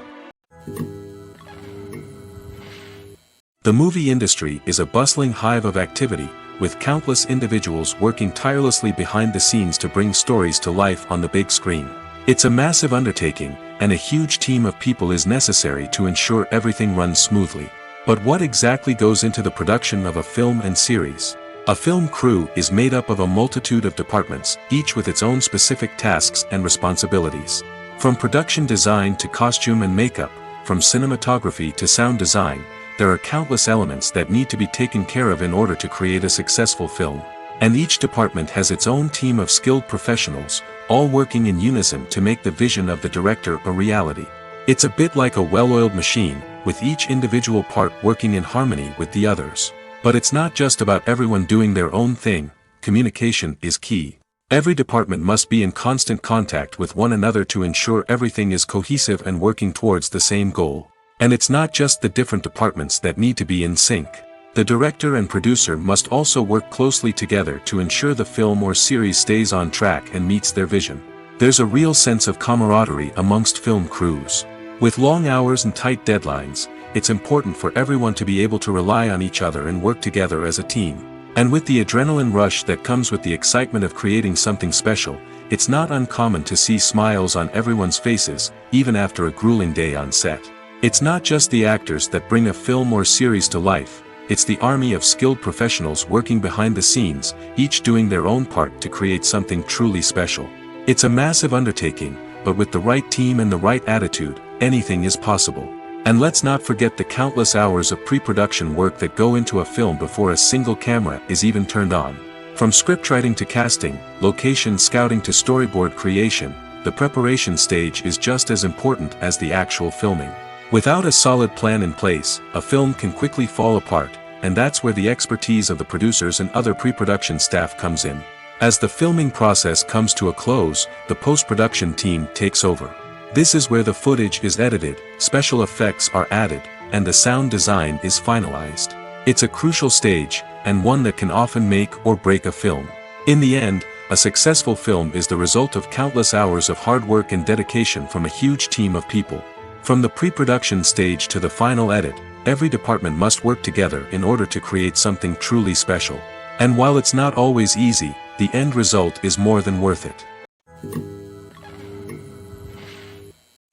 The movie industry is a bustling hive of activity, with countless individuals working tirelessly behind the scenes to bring stories to life on the big screen. It's a massive undertaking, and a huge team of people is necessary to ensure everything runs smoothly. But what exactly goes into the production of a film and series? A film crew is made up of a multitude of departments, each with its own specific tasks and responsibilities. From production design to costume and makeup, from cinematography to sound design, there are countless elements that need to be taken care of in order to create a successful film. And each department has its own team of skilled professionals, all working in unison to make the vision of the director a reality. It's a bit like a well-oiled machine, with each individual part working in harmony with the others. But it's not just about everyone doing their own thing. Communication is key. Every department must be in constant contact with one another to ensure everything is cohesive and working towards the same goal. And it's not just the different departments that need to be in sync. The director and producer must also work closely together to ensure the film or series stays on track and meets their vision. There's a real sense of camaraderie amongst film crews. With long hours and tight deadlines, it's important for everyone to be able to rely on each other and work together as a team. And with the adrenaline rush that comes with the excitement of creating something special, it's not uncommon to see smiles on everyone's faces, even after a grueling day on set. It's not just the actors that bring a film or series to life, it's the army of skilled professionals working behind the scenes, each doing their own part to create something truly special. It's a massive undertaking, but with the right team and the right attitude, anything is possible. And let's not forget the countless hours of pre-production work that go into a film before a single camera is even turned on. From scriptwriting to casting, location scouting to storyboard creation, the preparation stage is just as important as the actual filming. Without a solid plan in place, a film can quickly fall apart, and that's where the expertise of the producers and other pre-production staff comes in. As the filming process comes to a close, the post-production team takes over. This is where the footage is edited, special effects are added, and the sound design is finalized. It's a crucial stage, and one that can often make or break a film. In the end, a successful film is the result of countless hours of hard work and dedication from a huge team of people. From the pre-production stage to the final edit, every department must work together in order to create something truly special. And while it's not always easy, the end result is more than worth it.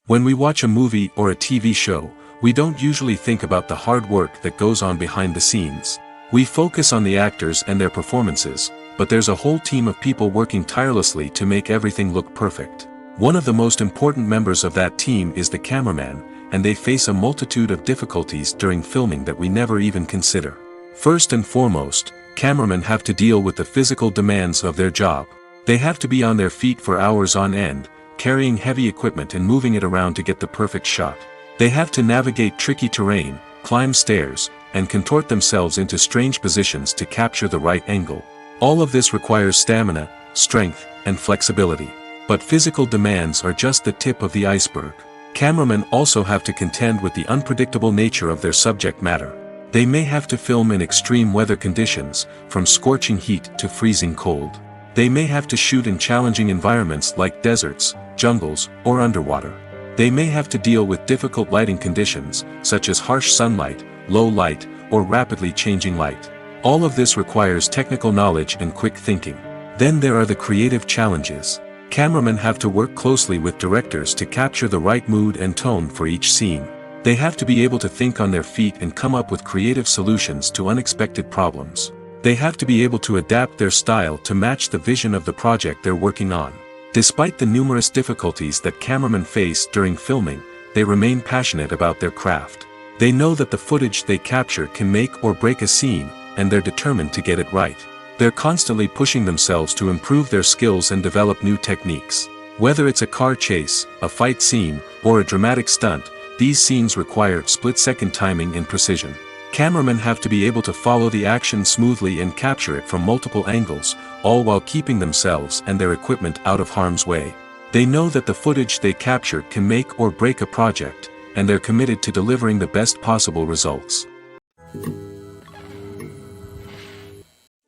When we watch a movie or a TV show, we don't usually think about the hard work that goes on behind the scenes. We focus on the actors and their performances, but there's a whole team of people working tirelessly to make everything look perfect. One of the most important members of that team is the cameraman, and they face a multitude of difficulties during filming that we never even consider. First and foremost, cameramen have to deal with the physical demands of their job. They have to be on their feet for hours on end, carrying heavy equipment and moving it around to get the perfect shot. They have to navigate tricky terrain, climb stairs, and contort themselves into strange positions to capture the right angle. All of this requires stamina, strength, and flexibility. But physical demands are just the tip of the iceberg. Cameramen also have to contend with the unpredictable nature of their subject matter. They may have to film in extreme weather conditions, from scorching heat to freezing cold. They may have to shoot in challenging environments like deserts, jungles, or underwater. They may have to deal with difficult lighting conditions, such as harsh sunlight, low light, or rapidly changing light. All of this requires technical knowledge and quick thinking. Then there are the creative challenges. Cameramen have to work closely with directors to capture the right mood and tone for each scene. They have to be able to think on their feet and come up with creative solutions to unexpected problems. They have to be able to adapt their style to match the vision of the project they're working on. Despite the numerous difficulties that cameramen face during filming, they remain passionate about their craft. They know that the footage they capture can make or break a scene, and they're determined to get it right. They're constantly pushing themselves to improve their skills and develop new techniques. Whether it's a car chase, a fight scene, or a dramatic stunt, these scenes require split-second timing and precision. Cameramen have to be able to follow the action smoothly and capture it from multiple angles, all while keeping themselves and their equipment out of harm's way. They know that the footage they capture can make or break a project, and they're committed to delivering the best possible results.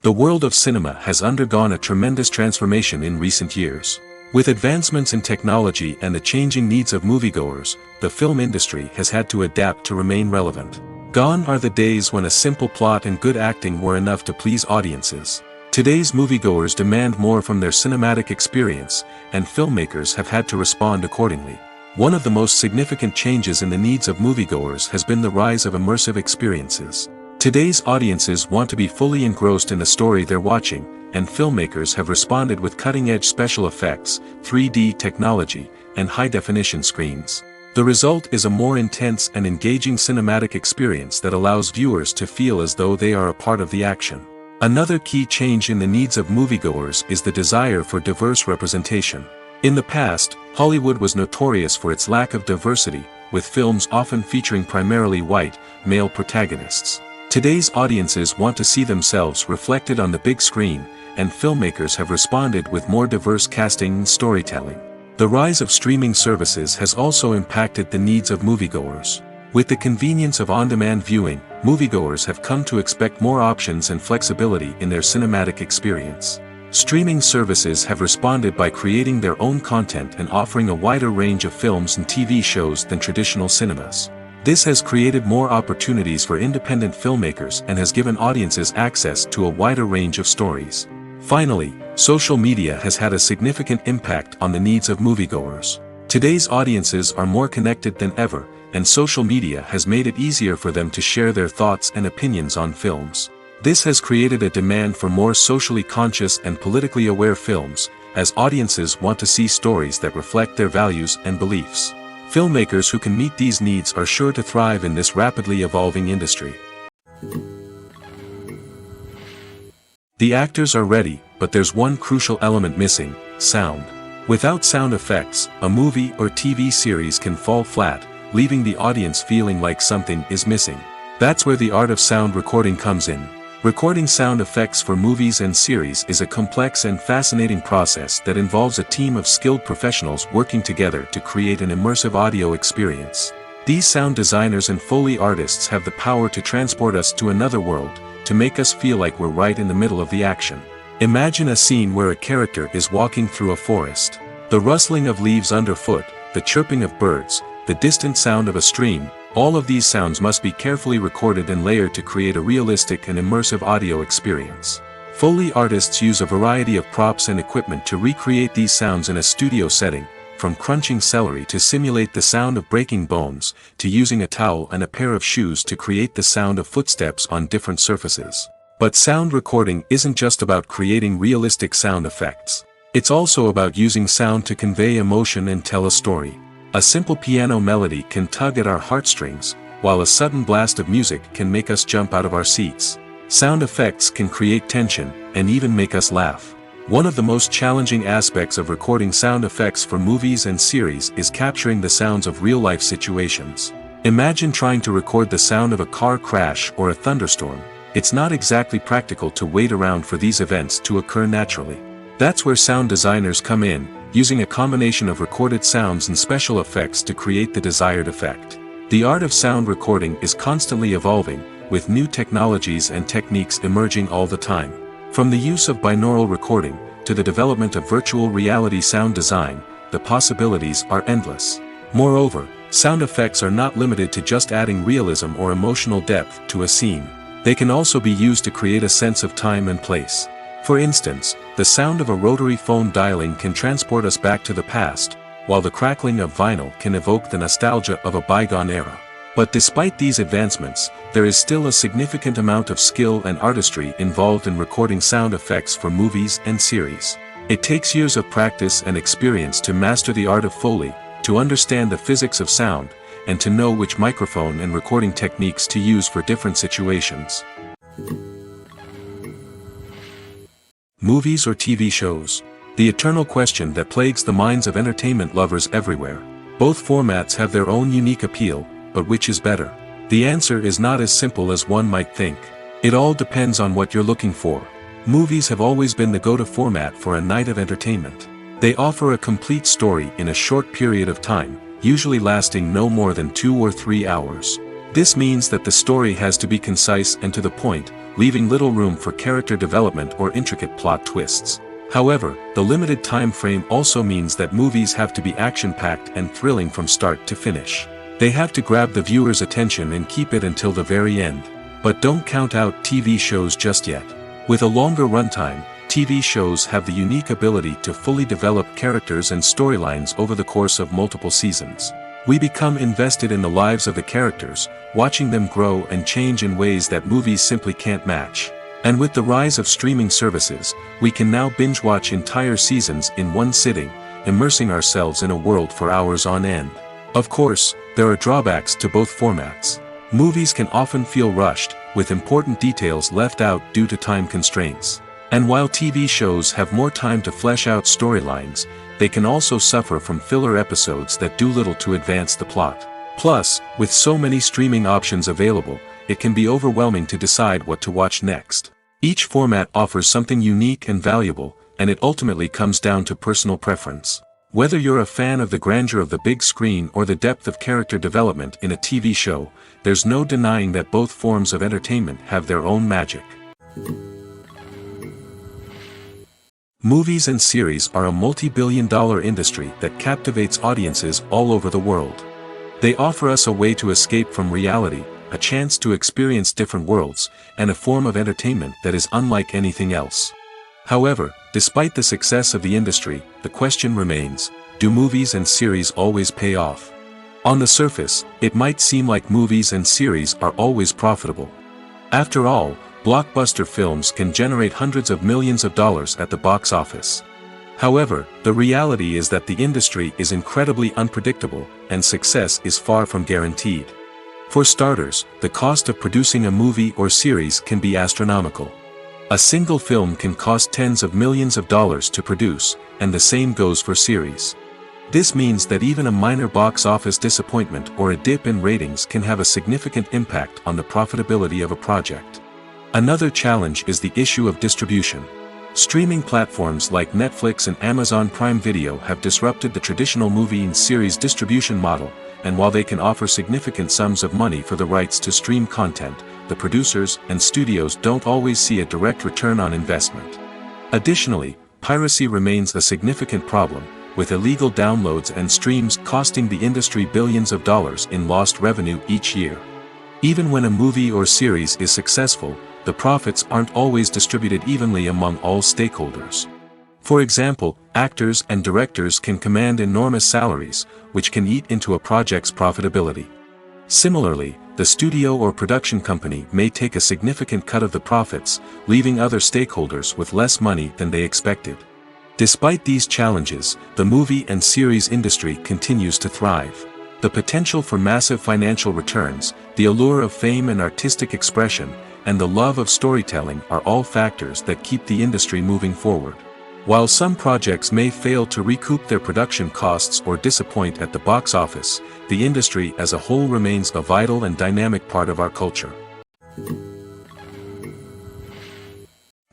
The world of cinema has undergone a tremendous transformation in recent years. With advancements in technology and the changing needs of moviegoers, the film industry has had to adapt to remain relevant. Gone are the days when a simple plot and good acting were enough to please audiences. Today's moviegoers demand more from their cinematic experience, and filmmakers have had to respond accordingly. One of the most significant changes in the needs of moviegoers has been the rise of immersive experiences. Today's audiences want to be fully engrossed in the story they're watching, and filmmakers have responded with cutting-edge special effects, 3D technology, and high-definition screens. The result is a more intense and engaging cinematic experience that allows viewers to feel as though they are a part of the action. Another key change in the needs of moviegoers is the desire for diverse representation. In the past, Hollywood was notorious for its lack of diversity, with films often featuring primarily white, male protagonists. Today's audiences want to see themselves reflected on the big screen, and filmmakers have responded with more diverse casting and storytelling. The rise of streaming services has also impacted the needs of moviegoers. With the convenience of on-demand viewing, moviegoers have come to expect more options and flexibility in their cinematic experience. Streaming services have responded by creating their own content and offering a wider range of films and TV shows than traditional cinemas. This has created more opportunities for independent filmmakers and has given audiences access to a wider range of stories. Finally, social media has had a significant impact on the needs of moviegoers. Today's audiences are more connected than ever, and social media has made it easier for them to share their thoughts and opinions on films. This has created a demand for more socially conscious and politically aware films, as audiences want to see stories that reflect their values and beliefs. Filmmakers who can meet these needs are sure to thrive in this rapidly evolving industry. The actors are ready, but there's one crucial element missing: sound. Without sound effects, a movie or TV series can fall flat, leaving the audience feeling like something is missing. That's where the art of sound recording comes in. Recording sound effects for movies and series is a complex and fascinating process that involves a team of skilled professionals working together to create an immersive audio experience. These sound designers and Foley artists have the power to transport us to another world, to make us feel like we're right in the middle of the action. Imagine a scene where a character is walking through a forest. The rustling of leaves underfoot, the chirping of birds, the distant sound of a stream, all of these sounds must be carefully recorded and layered to create a realistic and immersive audio experience. Foley artists use a variety of props and equipment to recreate these sounds in a studio setting, from crunching celery to simulate the sound of breaking bones, to using a towel and a pair of shoes to create the sound of footsteps on different surfaces. But sound recording isn't just about creating realistic sound effects. It's also about using sound to convey emotion and tell a story. A simple piano melody can tug at our heartstrings, while a sudden blast of music can make us jump out of our seats. Sound effects can create tension, and even make us laugh. One of the most challenging aspects of recording sound effects for movies and series is capturing the sounds of real-life situations. Imagine trying to record the sound of a car crash or a thunderstorm. It's not exactly practical to wait around for these events to occur naturally. That's where sound designers come in, using a combination of recorded sounds and special effects to create the desired effect. The art of sound recording is constantly evolving, with new technologies and techniques emerging all the time. From the use of binaural recording, to the development of virtual reality sound design, the possibilities are endless. Moreover, sound effects are not limited to just adding realism or emotional depth to a scene. They can also be used to create a sense of time and place. For instance, the sound of a rotary phone dialing can transport us back to the past, while the crackling of vinyl can evoke the nostalgia of a bygone era. But despite these advancements, there is still a significant amount of skill and artistry involved in recording sound effects for movies and series. It takes years of practice and experience to master the art of Foley, to understand the physics of sound, and to know which microphone and recording techniques to use for different situations. Movies or TV shows? The eternal question that plagues the minds of entertainment lovers everywhere. Both formats have their own unique appeal, but which is better? The answer is not as simple as one might think. It all depends on what you're looking for. Movies have always been the go-to format for a night of entertainment. They offer a complete story in a short period of time, usually lasting no more than 2 or 3 hours. This means that the story has to be concise and to the point, leaving little room for character development or intricate plot twists. However, the limited time frame also means that movies have to be action-packed and thrilling from start to finish. They have to grab the viewer's attention and keep it until the very end. But don't count out TV shows just yet. With a longer runtime, TV shows have the unique ability to fully develop characters and storylines over the course of multiple seasons. We become invested in the lives of the characters, watching them grow and change in ways that movies simply can't match. And with the rise of streaming services, we can now binge-watch entire seasons in one sitting, immersing ourselves in a world for hours on end. Of course, there are drawbacks to both formats. Movies can often feel rushed, with important details left out due to time constraints. And while TV shows have more time to flesh out storylines, they can also suffer from filler episodes that do little to advance the plot. Plus, with so many streaming options available, it can be overwhelming to decide what to watch next. Each format offers something unique and valuable, and it ultimately comes down to personal preference. Whether you're a fan of the grandeur of the big screen or the depth of character development in a TV show, there's no denying that both forms of entertainment have their own magic. Movies and series are a multi-billion-dollar industry that captivates audiences all over the world. They offer us a way to escape from reality, a chance to experience different worlds, and a form of entertainment that is unlike anything else. However, despite the success of the industry, the question remains, do movies and series always pay off? On the surface, it might seem like movies and series are always profitable. After all, blockbuster films can generate hundreds of millions of dollars at the box office. However, the reality is that the industry is incredibly unpredictable, and success is far from guaranteed. For starters, the cost of producing a movie or series can be astronomical. A single film can cost tens of millions of dollars to produce, and the same goes for series. This means that even a minor box office disappointment or a dip in ratings can have a significant impact on the profitability of a project. Another challenge is the issue of distribution. Streaming platforms like Netflix and Amazon Prime Video have disrupted the traditional movie and series distribution model, and while they can offer significant sums of money for the rights to stream content, the producers and studios don't always see a direct return on investment. Additionally, piracy remains a significant problem, with illegal downloads and streams costing the industry billions of dollars in lost revenue each year. Even when a movie or series is successful, the profits aren't always distributed evenly among all stakeholders. For example, actors and directors can command enormous salaries, which can eat into a project's profitability. Similarly, the studio or production company may take a significant cut of the profits, leaving other stakeholders with less money than they expected. Despite these challenges, the movie and series industry continues to thrive. The potential for massive financial returns, the allure of fame and artistic expression, and the love of storytelling are all factors that keep the industry moving forward. While some projects may fail to recoup their production costs or disappoint at the box office, the industry as a whole remains a vital and dynamic part of our culture.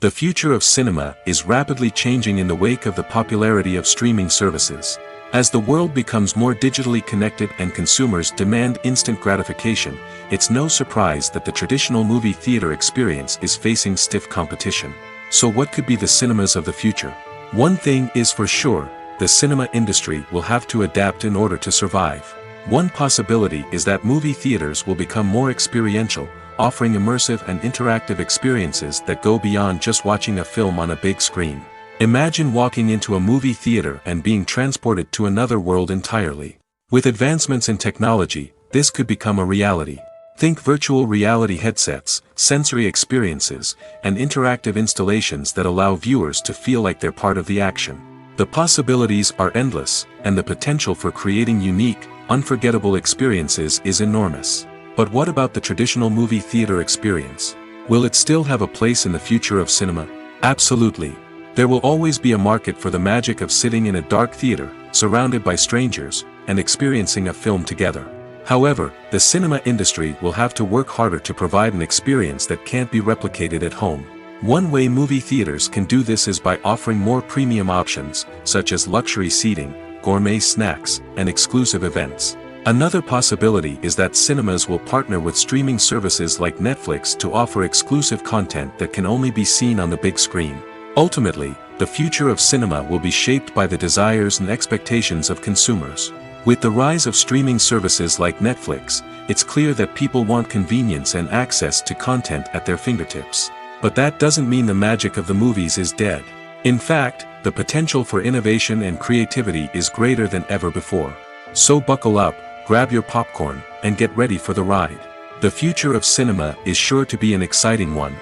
The future of cinema is rapidly changing in the wake of the popularity of streaming services. As the world becomes more digitally connected and consumers demand instant gratification, it's no surprise that the traditional movie theater experience is facing stiff competition. So what could be the cinemas of the future? One thing is for sure, the cinema industry will have to adapt in order to survive. One possibility is that movie theaters will become more experiential, offering immersive and interactive experiences that go beyond just watching a film on a big screen. Imagine walking into a movie theater and being transported to another world entirely. With advancements in technology, this could become a reality. Think virtual reality headsets, sensory experiences, and interactive installations that allow viewers to feel like they're part of the action. The possibilities are endless, and the potential for creating unique, unforgettable experiences is enormous. But what about the traditional movie theater experience? Will it still have a place in the future of cinema? Absolutely. There will always be a market for the magic of sitting in a dark theater, surrounded by strangers, and experiencing a film together. However, the cinema industry will have to work harder to provide an experience that can't be replicated at home. One way movie theaters can do this is by offering more premium options, such as luxury seating, gourmet snacks, and exclusive events. Another possibility is that cinemas will partner with streaming services like Netflix to offer exclusive content that can only be seen on the big screen. Ultimately, the future of cinema will be shaped by the desires and expectations of consumers. With the rise of streaming services like Netflix, it's clear that people want convenience and access to content at their fingertips. But that doesn't mean the magic of the movies is dead. In fact, the potential for innovation and creativity is greater than ever before. So buckle up, grab your popcorn, and get ready for the ride. The future of cinema is sure to be an exciting one.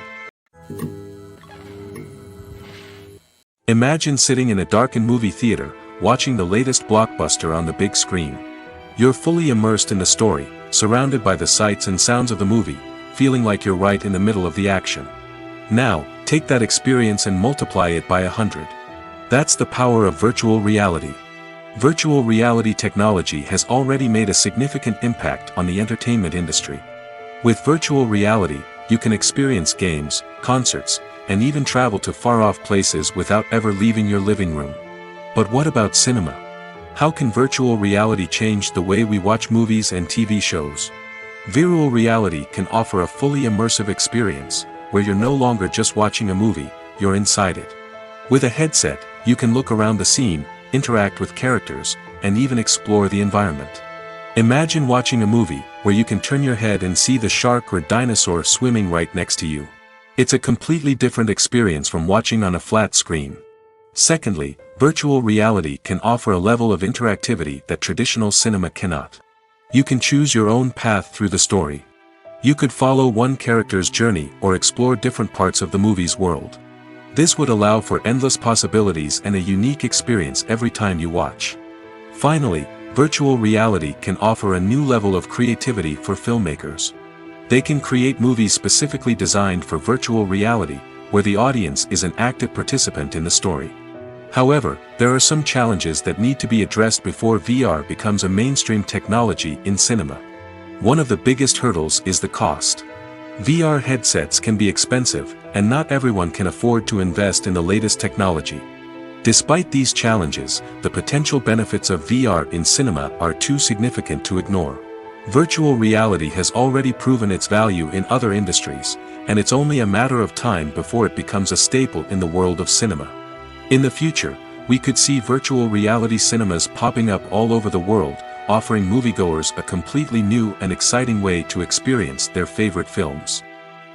Imagine sitting in a darkened movie theater, watching the latest blockbuster on the big screen. You're fully immersed in the story, surrounded by the sights and sounds of the movie, feeling like you're right in the middle of the action. Now, take that experience and multiply it by 100. That's the power of virtual reality. Virtual reality technology has already made a significant impact on the entertainment industry. With virtual reality, you can experience games, concerts, and even travel to far-off places without ever leaving your living room. But what about cinema? How can virtual reality change the way we watch movies and TV shows? Virtual reality can offer a fully immersive experience, where you're no longer just watching a movie, you're inside it. With a headset, you can look around the scene, interact with characters, and even explore the environment. Imagine watching a movie where you can turn your head and see the shark or dinosaur swimming right next to you. It's a completely different experience from watching on a flat screen. Secondly, virtual reality can offer a level of interactivity that traditional cinema cannot. You can choose your own path through the story. You could follow one character's journey or explore different parts of the movie's world. This would allow for endless possibilities and a unique experience every time you watch. Finally, virtual reality can offer a new level of creativity for filmmakers. They can create movies specifically designed for virtual reality, where the audience is an active participant in the story. However, there are some challenges that need to be addressed before VR becomes a mainstream technology in cinema. One of the biggest hurdles is the cost. VR headsets can be expensive, and not everyone can afford to invest in the latest technology. Despite these challenges, the potential benefits of VR in cinema are too significant to ignore. Virtual reality has already proven its value in other industries, and it's only a matter of time before it becomes a staple in the world of cinema. In the future, we could see virtual reality cinemas popping up all over the world, offering moviegoers a completely new and exciting way to experience their favorite films.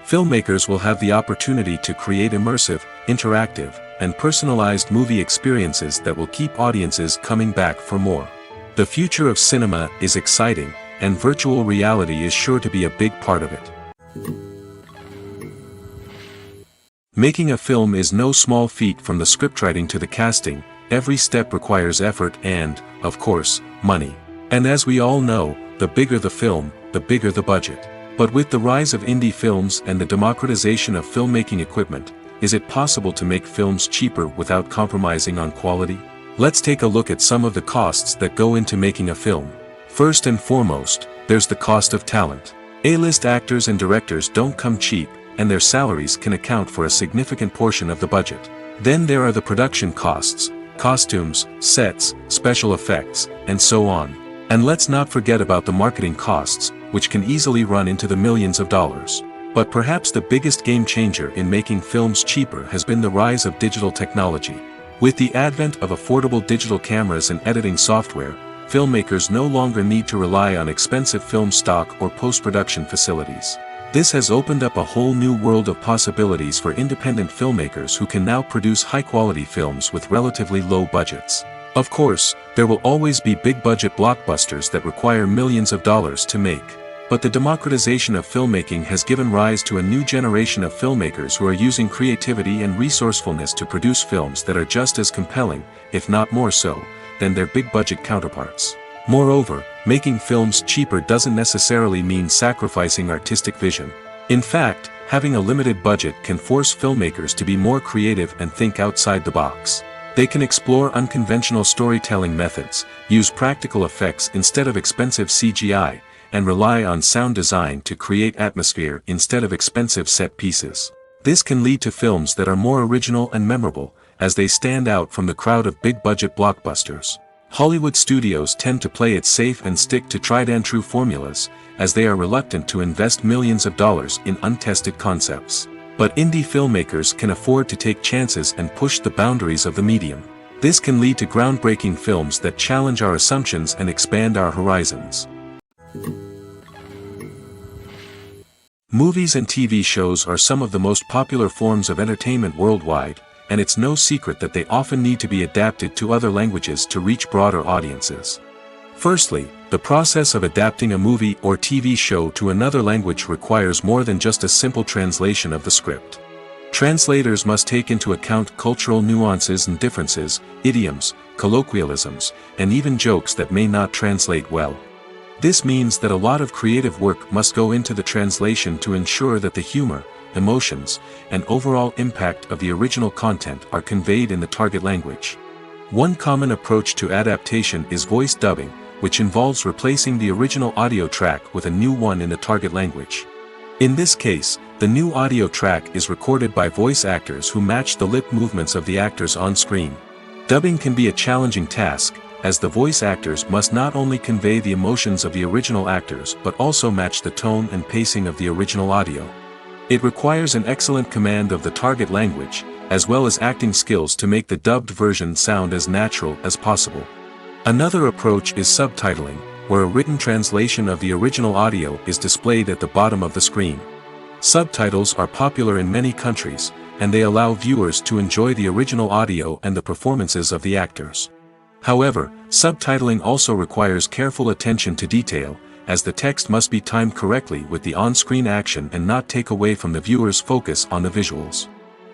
Filmmakers will have the opportunity to create immersive, interactive, and personalized movie experiences that will keep audiences coming back for more. The future of cinema is exciting, and virtual reality is sure to be a big part of it. Making a film is no small feat. From the scriptwriting to the casting, every step requires effort and, of course, money. And as we all know, the bigger the film, the bigger the budget. But with the rise of indie films and the democratization of filmmaking equipment, is it possible to make films cheaper without compromising on quality? Let's take a look at some of the costs that go into making a film. First and foremost, there's the cost of talent. A-list actors and directors don't come cheap, and their salaries can account for a significant portion of the budget. Then there are the production costs, costumes, sets, special effects, and so on. And let's not forget about the marketing costs, which can easily run into the millions of dollars. But perhaps the biggest game changer in making films cheaper has been the rise of digital technology. With the advent of affordable digital cameras and editing software, filmmakers no longer need to rely on expensive film stock or post-production facilities. This has opened up a whole new world of possibilities for independent filmmakers who can now produce high-quality films with relatively low budgets. Of course, there will always be big-budget blockbusters that require millions of dollars to make. But the democratization of filmmaking has given rise to a new generation of filmmakers who are using creativity and resourcefulness to produce films that are just as compelling, if not more so, than their big-budget counterparts. Moreover, making films cheaper doesn't necessarily mean sacrificing artistic vision. In fact, having a limited budget can force filmmakers to be more creative and think outside the box. They can explore unconventional storytelling methods, use practical effects instead of expensive CGI, and rely on sound design to create atmosphere instead of expensive set pieces. This can lead to films that are more original and memorable, as they stand out from the crowd of big-budget blockbusters. Hollywood studios tend to play it safe and stick to tried-and-true formulas, as they are reluctant to invest millions of dollars in untested concepts. But indie filmmakers can afford to take chances and push the boundaries of the medium. This can lead to groundbreaking films that challenge our assumptions and expand our horizons. Movies and TV shows are some of the most popular forms of entertainment worldwide, and it's no secret that they often need to be adapted to other languages to reach broader audiences. Firstly, the process of adapting a movie or TV show to another language requires more than just a simple translation of the script. Translators must take into account cultural nuances and differences, idioms, colloquialisms, and even jokes that may not translate well. This means that a lot of creative work must go into the translation to ensure that the humor, emotions, and overall impact of the original content are conveyed in the target language. One common approach to adaptation is voice dubbing, which involves replacing the original audio track with a new one in the target language. In this case, the new audio track is recorded by voice actors who match the lip movements of the actors on screen. Dubbing can be a challenging task, as the voice actors must not only convey the emotions of the original actors but also match the tone and pacing of the original audio. It requires an excellent command of the target language, as well as acting skills to make the dubbed version sound as natural as possible. Another approach is subtitling, where a written translation of the original audio is displayed at the bottom of the screen. Subtitles are popular in many countries, and they allow viewers to enjoy the original audio and the performances of the actors. However, subtitling also requires careful attention to detail, as the text must be timed correctly with the on-screen action and not take away from the viewer's focus on the visuals.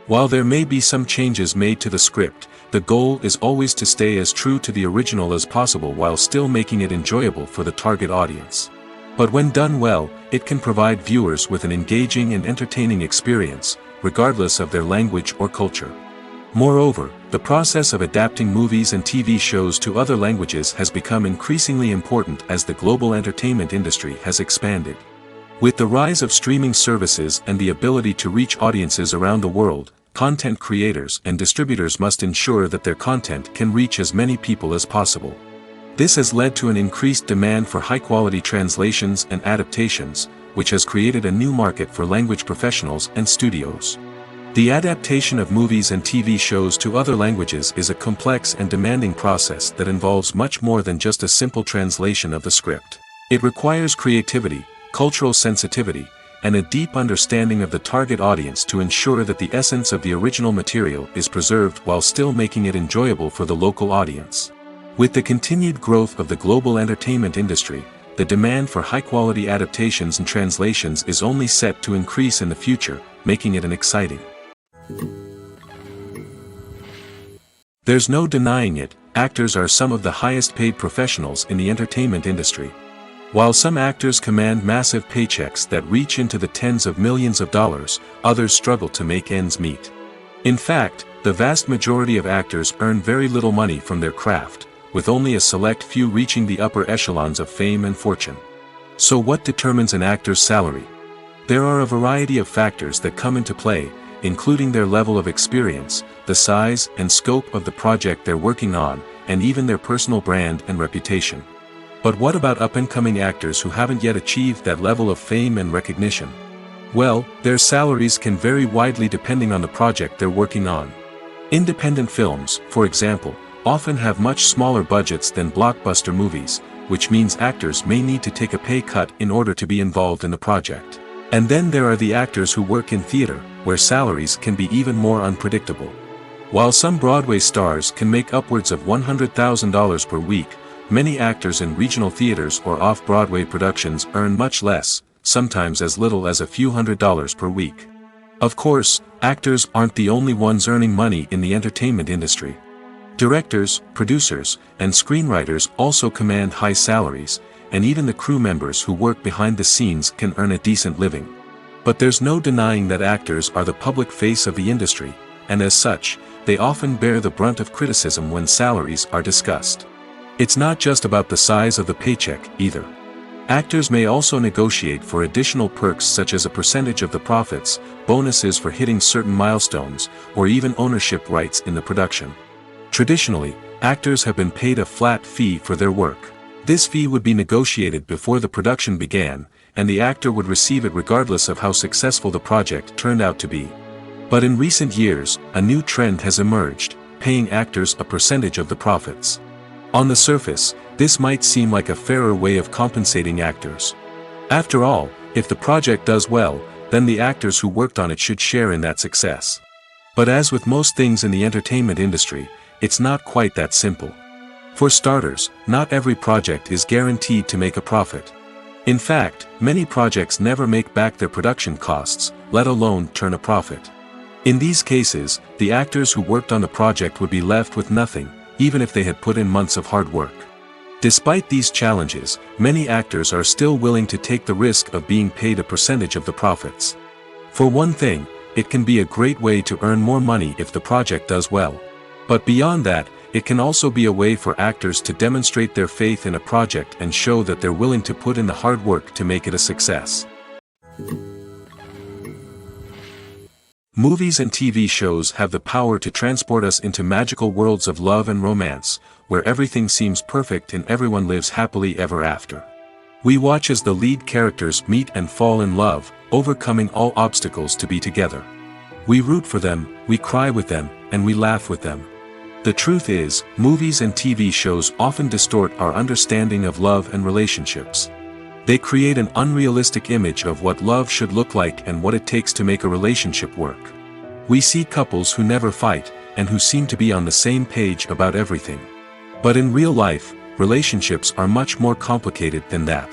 While there may be some changes made to the script, the goal is always to stay as true to the original as possible while still making it enjoyable for the target audience. But when done well, it can provide viewers with an engaging and entertaining experience, regardless of their language or culture. Moreover, the process of adapting movies and TV shows to other languages has become increasingly important as the global entertainment industry has expanded. With the rise of streaming services and the ability to reach audiences around the world, content creators and distributors must ensure that their content can reach as many people as possible. This has led to an increased demand for high-quality translations and adaptations, which has created a new market for language professionals and studios. The adaptation of movies and TV shows to other languages is a complex and demanding process that involves much more than just a simple translation of the script. It requires creativity, cultural sensitivity, and a deep understanding of the target audience to ensure that the essence of the original material is preserved while still making it enjoyable for the local audience. With the continued growth of the global entertainment industry, the demand for high-quality adaptations and translations is only set to increase in the future, making it an exciting. There's no denying it, actors are some of the highest paid professionals in the entertainment industry. While some actors command massive paychecks that reach into the tens of millions of dollars, others struggle to make ends meet. In fact, the vast majority of actors earn very little money from their craft, with only a select few reaching the upper echelons of fame and fortune. So what determines an actor's salary? There are a variety of factors that come into play, including their level of experience, the size and scope of the project they're working on, and even their personal brand and reputation. But what about up-and-coming actors who haven't yet achieved that level of fame and recognition? Well, their salaries can vary widely depending on the project they're working on. Independent films, for example, often have much smaller budgets than blockbuster movies, which means actors may need to take a pay cut in order to be involved in the project. And then there are the actors who work in theater, where salaries can be even more unpredictable. While some Broadway stars can make upwards of $100,000 per week, many actors in regional theaters or off-Broadway productions earn much less, sometimes as little as a few $100s per week. Of course, actors aren't the only ones earning money in the entertainment industry. Directors, producers, and screenwriters also command high salaries, and even the crew members who work behind the scenes can earn a decent living. But there's no denying that actors are the public face of the industry, and as such, they often bear the brunt of criticism when salaries are discussed. It's not just about the size of the paycheck, either. Actors may also negotiate for additional perks such as a percentage of the profits, bonuses for hitting certain milestones, or even ownership rights in the production. Traditionally, actors have been paid a flat fee for their work. This fee would be negotiated before the production began, and the actor would receive it regardless of how successful the project turned out to be. But in recent years, a new trend has emerged, paying actors a percentage of the profits. On the surface, this might seem like a fairer way of compensating actors. After all, if the project does well, then the actors who worked on it should share in that success. But as with most things in the entertainment industry, it's not quite that simple. For starters, not every project is guaranteed to make a profit. In fact, many projects never make back their production costs, let alone turn a profit. In these cases, the actors who worked on the project would be left with nothing, even if they had put in months of hard work. Despite these challenges, many actors are still willing to take the risk of being paid a percentage of the profits. For one thing, it can be a great way to earn more money if the project does well. But beyond that, it can also be a way for actors to demonstrate their faith in a project and show that they're willing to put in the hard work to make it a success. Movies and TV shows have the power to transport us into magical worlds of love and romance, where everything seems perfect and everyone lives happily ever after. We watch as the lead characters meet and fall in love, overcoming all obstacles to be together. We root for them, we cry with them, and we laugh with them. The truth is, movies and TV shows often distort our understanding of love and relationships. They create an unrealistic image of what love should look like and what it takes to make a relationship work. We see couples who never fight, and who seem to be on the same page about everything. But in real life, relationships are much more complicated than that.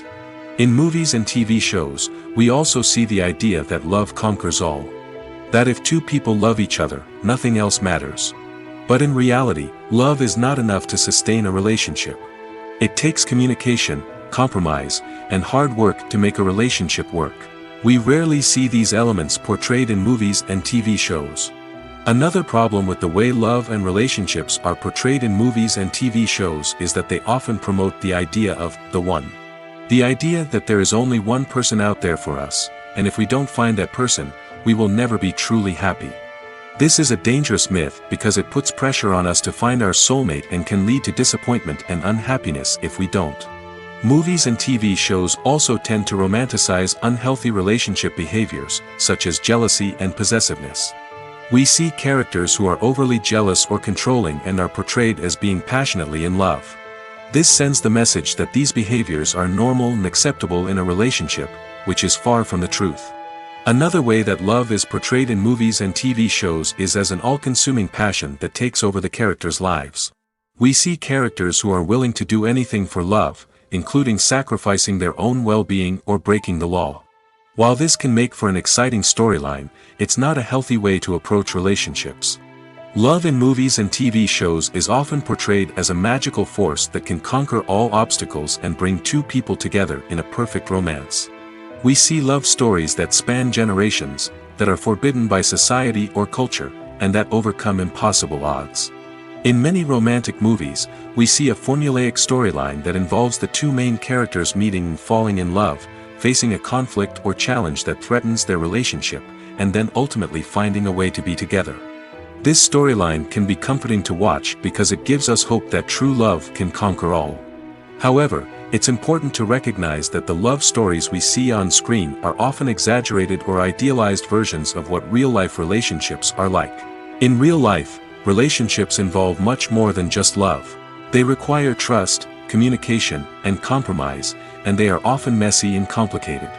In movies and TV shows, we also see the idea that love conquers all. That if two people love each other, nothing else matters. But in reality, love is not enough to sustain a relationship. It takes communication, compromise, and hard work to make a relationship work. We rarely see these elements portrayed in movies and TV shows. Another problem with the way love and relationships are portrayed in movies and TV shows is that they often promote the idea of the one. The idea that there is only one person out there for us, and if we don't find that person, we will never be truly happy. This is a dangerous myth because it puts pressure on us to find our soulmate and can lead to disappointment and unhappiness if we don't. Movies and TV shows also tend to romanticize unhealthy relationship behaviors, such as jealousy and possessiveness. We see characters who are overly jealous or controlling and are portrayed as being passionately in love. This sends the message that these behaviors are normal and acceptable in a relationship, which is far from the truth. Another way that love is portrayed in movies and TV shows is as an all-consuming passion that takes over the characters' lives. We see characters who are willing to do anything for love, including sacrificing their own well-being or breaking the law. While this can make for an exciting storyline, it's not a healthy way to approach relationships. Love in movies and TV shows is often portrayed as a magical force that can conquer all obstacles and bring two people together in a perfect romance. We see love stories that span generations, that are forbidden by society or culture, and that overcome impossible odds. In many romantic movies, we see a formulaic storyline that involves the two main characters meeting and falling in love, facing a conflict or challenge that threatens their relationship, and then ultimately finding a way to be together. This storyline can be comforting to watch because it gives us hope that true love can conquer all. However, it's important to recognize that the love stories we see on screen are often exaggerated or idealized versions of what real-life relationships are like. In real life, relationships involve much more than just love. They require trust, communication, and compromise, and they are often messy and complicated.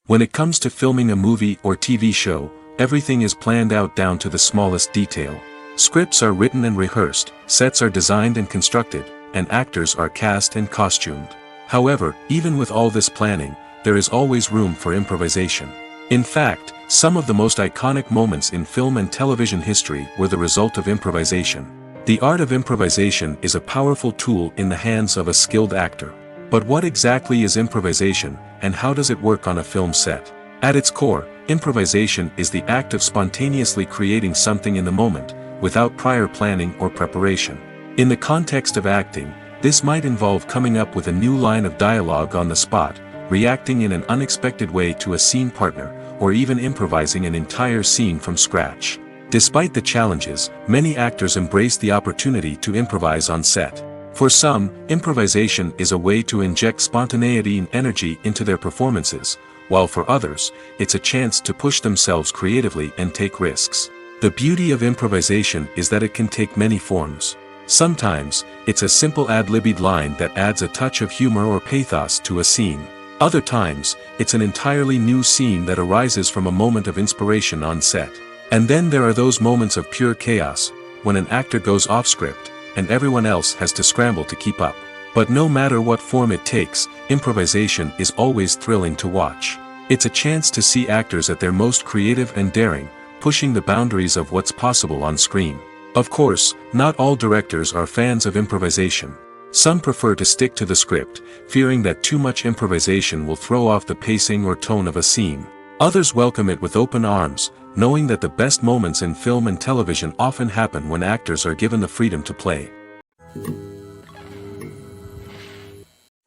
When it comes to filming a movie or TV show, everything is planned out down to the smallest detail. Scripts are written and rehearsed, sets are designed and constructed, and actors are cast and costumed. However, even with all this planning, there is always room for improvisation. In fact, some of the most iconic moments in film and television history were the result of improvisation. The art of improvisation is a powerful tool in the hands of a skilled actor. But what exactly is improvisation, and how does it work on a film set? At its core, improvisation is the act of spontaneously creating something in the moment, without prior planning or preparation. In the context of acting, this might involve coming up with a new line of dialogue on the spot, reacting in an unexpected way to a scene partner, or even improvising an entire scene from scratch. Despite the challenges, many actors embrace the opportunity to improvise on set. For some, improvisation is a way to inject spontaneity and energy into their performances, while for others, it's a chance to push themselves creatively and take risks. The beauty of improvisation is that it can take many forms. Sometimes, it's a simple ad-libbed line that adds a touch of humor or pathos to a scene. Other times, it's an entirely new scene that arises from a moment of inspiration on set. And then there are those moments of pure chaos, when an actor goes off script, and everyone else has to scramble to keep up. But no matter what form it takes, improvisation is always thrilling to watch. It's a chance to see actors at their most creative and daring, pushing the boundaries of what's possible on screen. Of course, not all directors are fans of improvisation. Some prefer to stick to the script, fearing that too much improvisation will throw off the pacing or tone of a scene. Others welcome it with open arms, knowing that the best moments in film and television often happen when actors are given the freedom to play.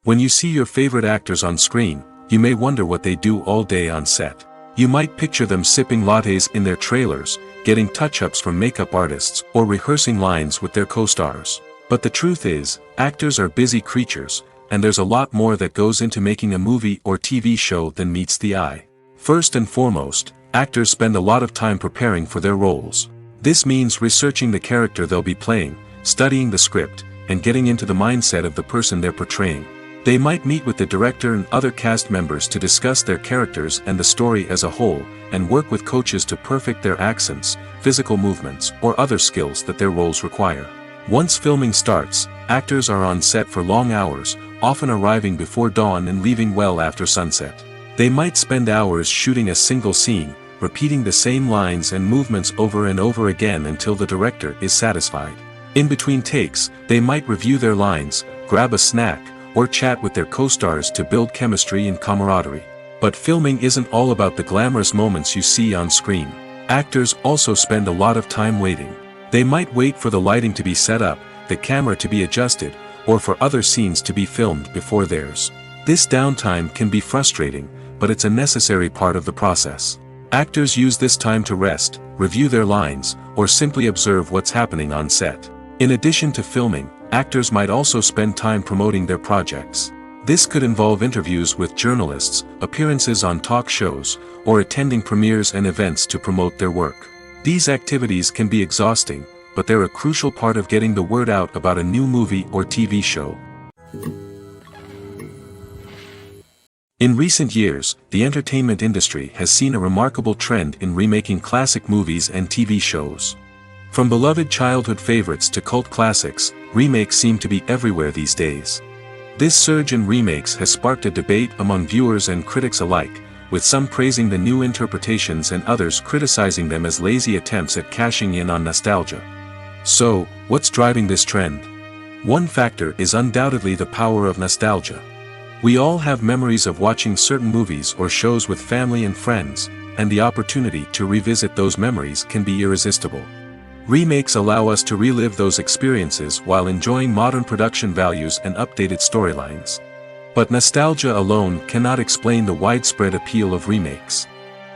When you see your favorite actors on screen, you may wonder what they do all day on set. You might picture them sipping lattes in their trailers, getting touch-ups from makeup artists, or rehearsing lines with their co-stars. But the truth is, actors are busy creatures, and there's a lot more that goes into making a movie or TV show than meets the eye. First and foremost, actors spend a lot of time preparing for their roles. This means researching the character they'll be playing, studying the script, and getting into the mindset of the person they're portraying. They might meet with the director and other cast members to discuss their characters and the story as a whole, and work with coaches to perfect their accents, physical movements, or other skills that their roles require. Once filming starts, actors are on set for long hours, often arriving before dawn and leaving well after sunset. They might spend hours shooting a single scene, repeating the same lines and movements over and over again until the director is satisfied. In between takes, they might review their lines, grab a snack, or chat with their co-stars to build chemistry and camaraderie. But filming isn't all about the glamorous moments you see on screen. Actors also spend a lot of time waiting. They might wait for the lighting to be set up, the camera to be adjusted, or for other scenes to be filmed before theirs. This downtime can be frustrating, but it's a necessary part of the process. Actors use this time to rest, review their lines, or simply observe what's happening on set. In addition to filming, actors might also spend time promoting their projects. This could involve interviews with journalists, appearances on talk shows, or attending premieres and events to promote their work. These activities can be exhausting, but they're a crucial part of getting the word out about a new movie or TV show. In recent years, the entertainment industry has seen a remarkable trend in remaking classic movies and TV shows. From beloved childhood favorites to cult classics, remakes seem to be everywhere these days. This surge in remakes has sparked a debate among viewers and critics alike, with some praising the new interpretations and others criticizing them as lazy attempts at cashing in on nostalgia. So, what's driving this trend? One factor is undoubtedly the power of nostalgia. We all have memories of watching certain movies or shows with family and friends, and the opportunity to revisit those memories can be irresistible. Remakes allow us to relive those experiences while enjoying modern production values and updated storylines. But nostalgia alone cannot explain the widespread appeal of remakes.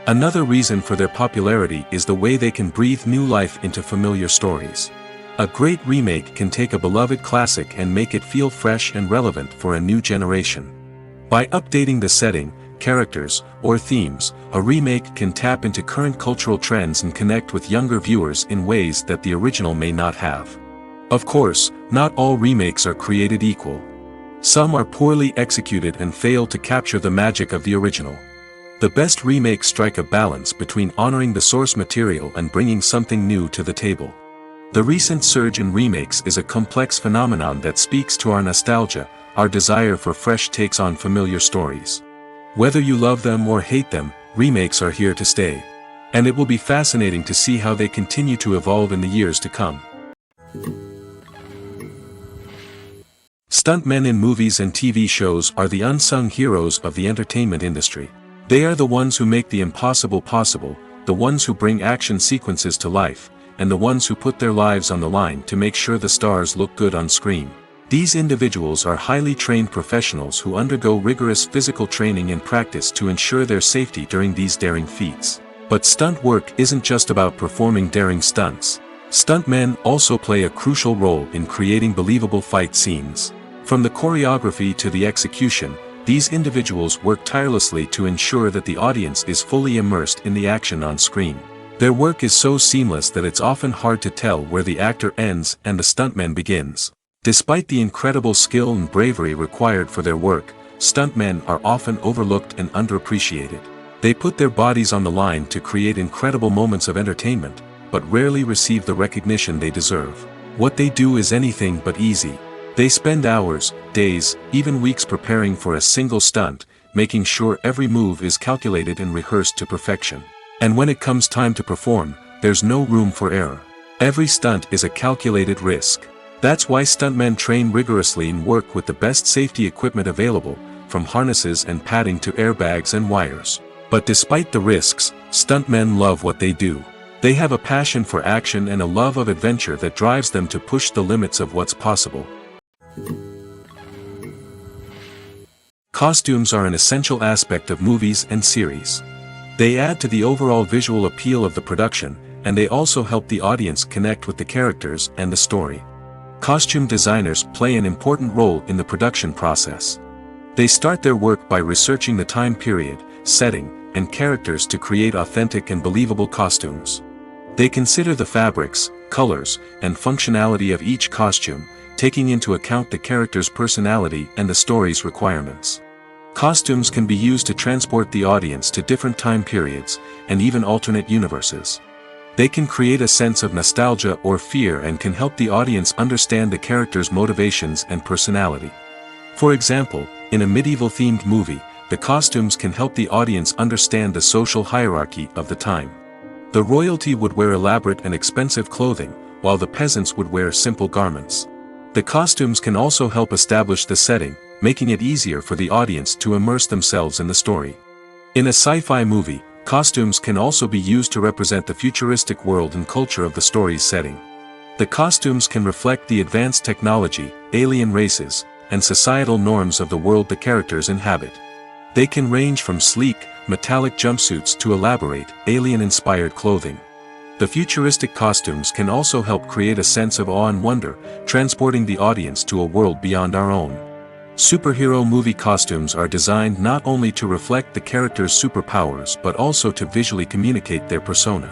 Another reason for their popularity is the way they can breathe new life into familiar stories. A great remake can take a beloved classic and make it feel fresh and relevant for a new generation. By updating the setting, characters, or themes, a remake can tap into current cultural trends and connect with younger viewers in ways that the original may not have. Of course, not all remakes are created equal. Some are poorly executed and fail to capture the magic of the original. The best remakes strike a balance between honoring the source material and bringing something new to the table. The recent surge in remakes is a complex phenomenon that speaks to our nostalgia, our desire for fresh takes on familiar stories. Whether you love them or hate them, remakes are here to stay. And it will be fascinating to see how they continue to evolve in the years to come. Stuntmen in movies and TV shows are the unsung heroes of the entertainment industry. They are the ones who make the impossible possible, the ones who bring action sequences to life, and the ones who put their lives on the line to make sure the stars look good on screen. These individuals are highly trained professionals who undergo rigorous physical training and practice to ensure their safety during these daring feats. But stunt work isn't just about performing daring stunts. Stuntmen also play a crucial role in creating believable fight scenes. From the choreography to the execution, these individuals work tirelessly to ensure that the audience is fully immersed in the action on screen. Their work is so seamless that it's often hard to tell where the actor ends and the stuntman begins. Despite the incredible skill and bravery required for their work, stuntmen are often overlooked and underappreciated. They put their bodies on the line to create incredible moments of entertainment, but rarely receive the recognition they deserve. What they do is anything but easy. They spend hours, days, even weeks preparing for a single stunt, making sure every move is calculated and rehearsed to perfection. And when it comes time to perform, there's no room for error. Every stunt is a calculated risk. That's why stuntmen train rigorously and work with the best safety equipment available, from harnesses and padding to airbags and wires. But despite the risks, stuntmen love what they do. They have a passion for action and a love of adventure that drives them to push the limits of what's possible. Costumes are an essential aspect of movies and series. They add to the overall visual appeal of the production, and they also help the audience connect with the characters and the story. Costume designers play an important role in the production process. They start their work by researching the time period, setting, and characters to create authentic and believable costumes. They consider the fabrics, colors, and functionality of each costume, taking into account the character's personality and the story's requirements. Costumes can be used to transport the audience to different time periods, and even alternate universes. They can create a sense of nostalgia or fear and can help the audience understand the character's motivations and personality. For example, in a medieval-themed movie, the costumes can help the audience understand the social hierarchy of the time. The royalty would wear elaborate and expensive clothing, while the peasants would wear simple garments. The costumes can also help establish the setting, making it easier for the audience to immerse themselves in the story. In a sci-fi movie, costumes can also be used to represent the futuristic world and culture of the story's setting. The costumes can reflect the advanced technology, alien races, and societal norms of the world the characters inhabit. They can range from sleek, metallic jumpsuits to elaborate, alien-inspired clothing. The futuristic costumes can also help create a sense of awe and wonder, transporting the audience to a world beyond our own. Superhero movie costumes are designed not only to reflect the character's superpowers but also to visually communicate their persona.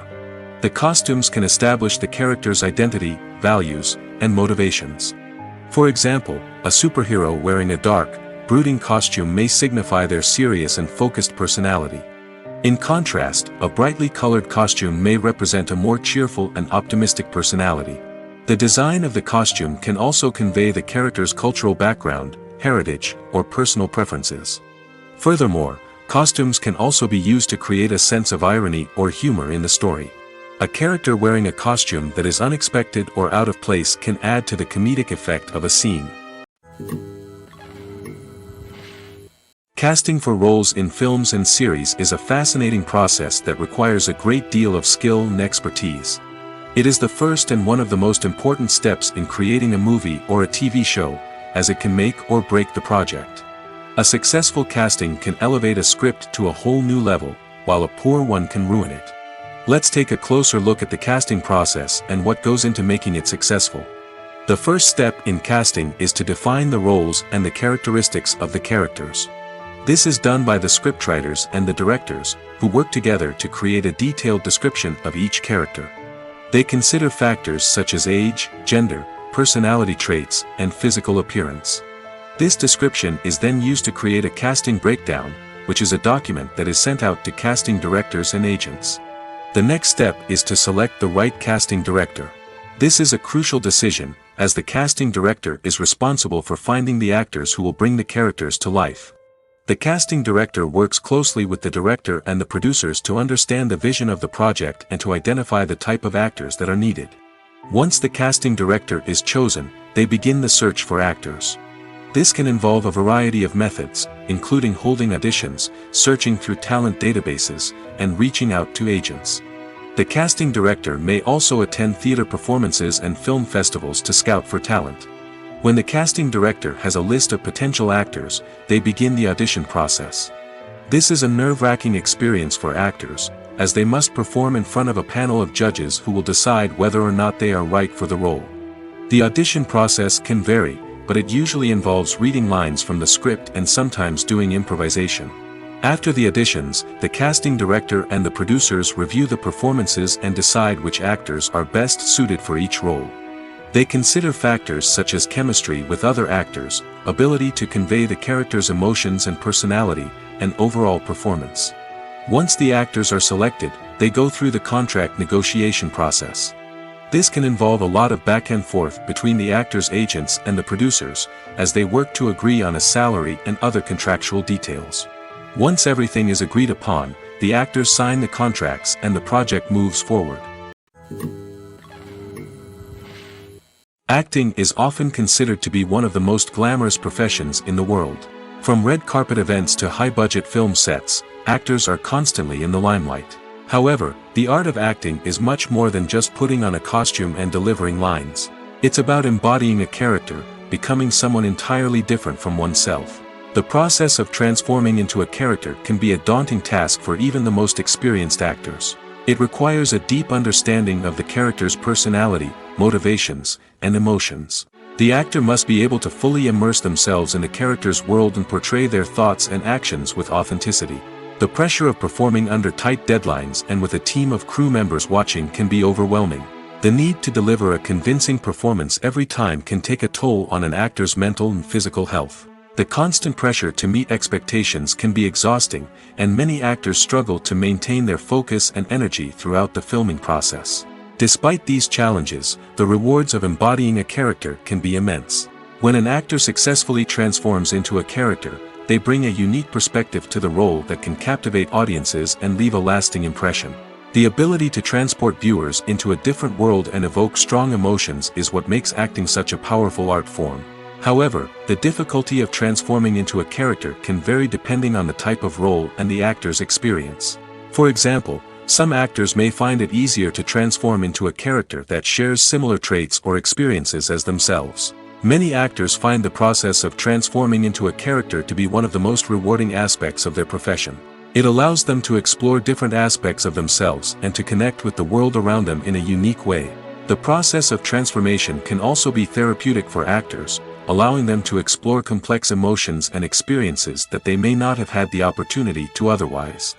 The costumes can establish the character's identity, values, and motivations. For example, a superhero wearing a dark, brooding costume may signify their serious and focused personality. In contrast, a brightly colored costume may represent a more cheerful and optimistic personality. The design of the costume can also convey the character's cultural background, heritage, or personal preferences. Furthermore, costumes can also be used to create a sense of irony or humor in the story. A character wearing a costume that is unexpected or out of place can add to the comedic effect of a scene. Casting for roles in films and series is a fascinating process that requires a great deal of skill and expertise. It is the first and one of the most important steps in creating a movie or a TV show, as it can make or break the project. A successful casting can elevate a script to a whole new level, while a poor one can ruin it. Let's take a closer look at the casting process and what goes into making it successful. The first step in casting is to define the roles and the characteristics of the characters. This is done by the scriptwriters and the directors, who work together to create a detailed description of each character. They consider factors such as age, gender, personality traits, and physical appearance. This description is then used to create a casting breakdown, which is a document that is sent out to casting directors and agents. The next step is to select the right casting director. This is a crucial decision, as the casting director is responsible for finding the actors who will bring the characters to life. The casting director works closely with the director and the producers to understand the vision of the project and to identify the type of actors that are needed. Once the casting director is chosen, they begin the search for actors. This can involve a variety of methods, including holding auditions, searching through talent databases, and reaching out to agents. The casting director may also attend theater performances and film festivals to scout for talent. When the casting director has a list of potential actors, they begin the audition process. This is a nerve-wracking experience for actors, as they must perform in front of a panel of judges who will decide whether or not they are right for the role. The audition process can vary, but it usually involves reading lines from the script and sometimes doing improvisation. After the auditions, the casting director and the producers review the performances and decide which actors are best suited for each role. They consider factors such as chemistry with other actors, ability to convey the character's emotions and personality, and overall performance. Once the actors are selected, they go through the contract negotiation process. This can involve a lot of back and forth between the actors' agents and the producers, as they work to agree on a salary and other contractual details. Once everything is agreed upon, the actors sign the contracts and the project moves forward. Acting is often considered to be one of the most glamorous professions in the world. From red carpet events to high-budget film sets, actors are constantly in the limelight. However, the art of acting is much more than just putting on a costume and delivering lines. It's about embodying a character, becoming someone entirely different from oneself. The process of transforming into a character can be a daunting task for even the most experienced actors. It requires a deep understanding of the character's personality, motivations, and emotions. The actor must be able to fully immerse themselves in the character's world and portray their thoughts and actions with authenticity. The pressure of performing under tight deadlines and with a team of crew members watching can be overwhelming. The need to deliver a convincing performance every time can take a toll on an actor's mental and physical health. The constant pressure to meet expectations can be exhausting, and many actors struggle to maintain their focus and energy throughout the filming process. Despite these challenges, the rewards of embodying a character can be immense. When an actor successfully transforms into a character, they bring a unique perspective to the role that can captivate audiences and leave a lasting impression. The ability to transport viewers into a different world and evoke strong emotions is what makes acting such a powerful art form. However, the difficulty of transforming into a character can vary depending on the type of role and the actor's experience. For example, some actors may find it easier to transform into a character that shares similar traits or experiences as themselves. Many actors find the process of transforming into a character to be one of the most rewarding aspects of their profession. It allows them to explore different aspects of themselves and to connect with the world around them in a unique way. The process of transformation can also be therapeutic for actors, allowing them to explore complex emotions and experiences that they may not have had the opportunity to otherwise.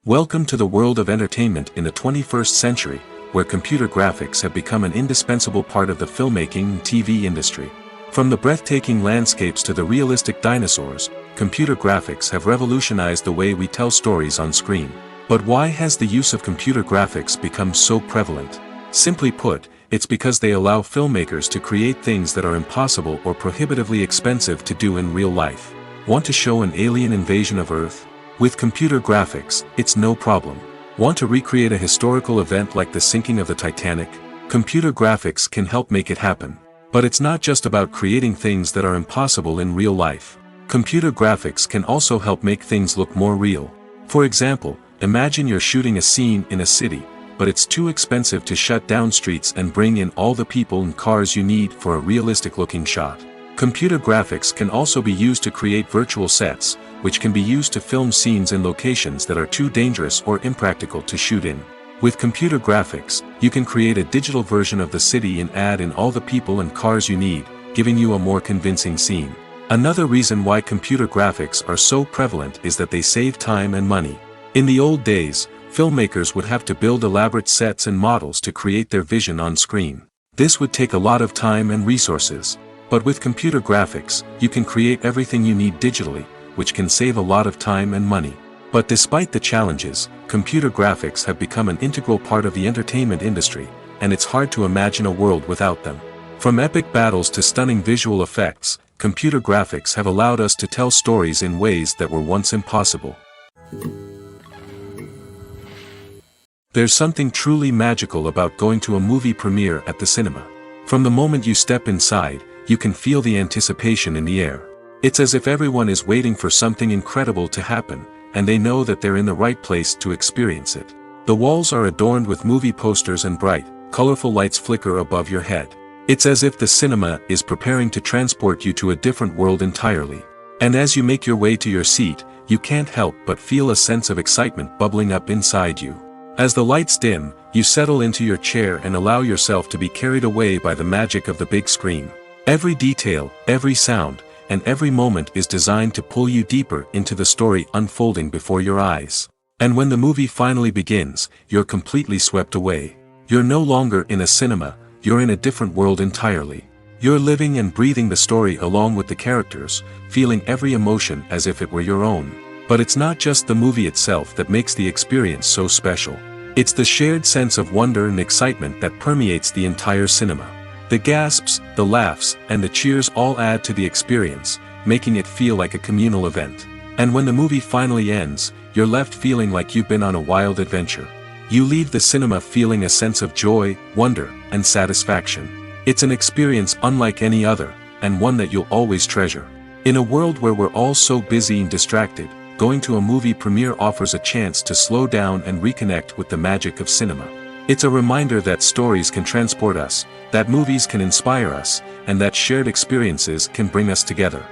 Welcome to the world of entertainment in the 21st century, where computer graphics have become an indispensable part of the filmmaking and TV industry. From the breathtaking landscapes to the realistic dinosaurs, computer graphics have revolutionized the way we tell stories on screen. But why has the use of computer graphics become so prevalent? Simply put, it's because they allow filmmakers to create things that are impossible or prohibitively expensive to do in real life. Want to show an alien invasion of Earth? With computer graphics, it's no problem. Want to recreate a historical event like the sinking of the Titanic? Computer graphics can help make it happen. But it's not just about creating things that are impossible in real life. Computer graphics can also help make things look more real. For example, imagine you're shooting a scene in a city, but it's too expensive to shut down streets and bring in all the people and cars you need for a realistic-looking shot. Computer graphics can also be used to create virtual sets, which can be used to film scenes in locations that are too dangerous or impractical to shoot in. With computer graphics, you can create a digital version of the city and add in all the people and cars you need, giving you a more convincing scene. Another reason why computer graphics are so prevalent is that they save time and money. In the old days, filmmakers would have to build elaborate sets and models to create their vision on screen. This would take a lot of time and resources. But with computer graphics, you can create everything you need digitally, which can save a lot of time and money. But despite the challenges, computer graphics have become an integral part of the entertainment industry, and it's hard to imagine a world without them. From epic battles to stunning visual effects, computer graphics have allowed us to tell stories in ways that were once impossible. There's something truly magical about going to a movie premiere at the cinema. From the moment you step inside, you can feel the anticipation in the air. It's as if everyone is waiting for something incredible to happen, and they know that they're in the right place to experience it. The walls are adorned with movie posters and bright, colorful lights flicker above your head. It's as if the cinema is preparing to transport you to a different world entirely. And as you make your way to your seat, you can't help but feel a sense of excitement bubbling up inside you. As the lights dim, you settle into your chair and allow yourself to be carried away by the magic of the big screen. Every detail, every sound, and every moment is designed to pull you deeper into the story unfolding before your eyes. And when the movie finally begins, you're completely swept away. You're no longer in a cinema, you're in a different world entirely. You're living and breathing the story along with the characters, feeling every emotion as if it were your own. But it's not just the movie itself that makes the experience so special. It's the shared sense of wonder and excitement that permeates the entire cinema. The gasps, the laughs, and the cheers all add to the experience, making it feel like a communal event. And when the movie finally ends, you're left feeling like you've been on a wild adventure. You leave the cinema feeling a sense of joy, wonder, and satisfaction. It's an experience unlike any other, and one that you'll always treasure. In a world where we're all so busy and distracted, going to a movie premiere offers a chance to slow down and reconnect with the magic of cinema. It's a reminder that stories can transport us, that movies can inspire us, and that shared experiences can bring us together.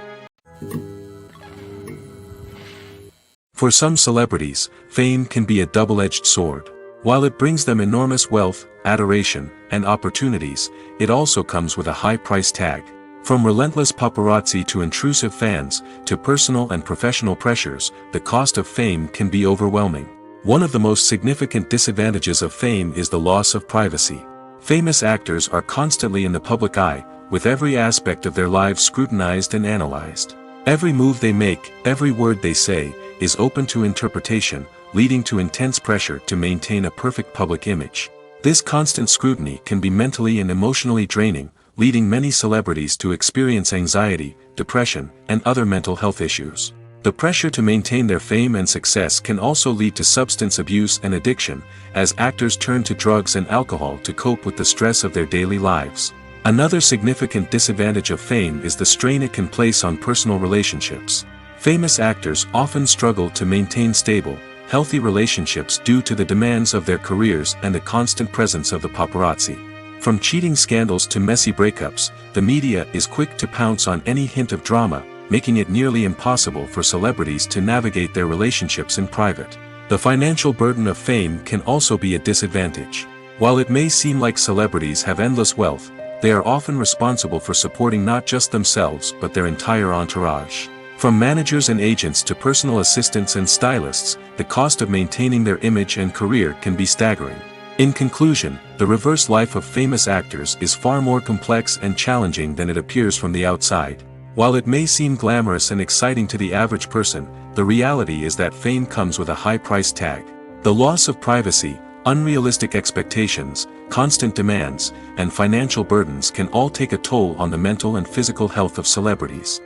For some celebrities, fame can be a double-edged sword. While it brings them enormous wealth, adoration, and opportunities, it also comes with a high price tag. From relentless paparazzi to intrusive fans, to personal and professional pressures, the cost of fame can be overwhelming. One of the most significant disadvantages of fame is the loss of privacy. Famous actors are constantly in the public eye, with every aspect of their lives scrutinized and analyzed. Every move they make, every word they say, is open to interpretation, leading to intense pressure to maintain a perfect public image. This constant scrutiny can be mentally and emotionally draining, leading many celebrities to experience anxiety, depression, and other mental health issues. The pressure to maintain their fame and success can also lead to substance abuse and addiction, as actors turn to drugs and alcohol to cope with the stress of their daily lives. Another significant disadvantage of fame is the strain it can place on personal relationships. Famous actors often struggle to maintain stable, healthy relationships due to the demands of their careers and the constant presence of the paparazzi. From cheating scandals to messy breakups, the media is quick to pounce on any hint of drama, making it nearly impossible for celebrities to navigate their relationships in private. The financial burden of fame can also be a disadvantage. While it may seem like celebrities have endless wealth, they are often responsible for supporting not just themselves but their entire entourage. From managers and agents to personal assistants and stylists, the cost of maintaining their image and career can be staggering. In conclusion, the reverse life of famous actors is far more complex and challenging than it appears from the outside. While it may seem glamorous and exciting to the average person, the reality is that fame comes with a high price tag. The loss of privacy, unrealistic expectations, constant demands, and financial burdens can all take a toll on the mental and physical health of celebrities.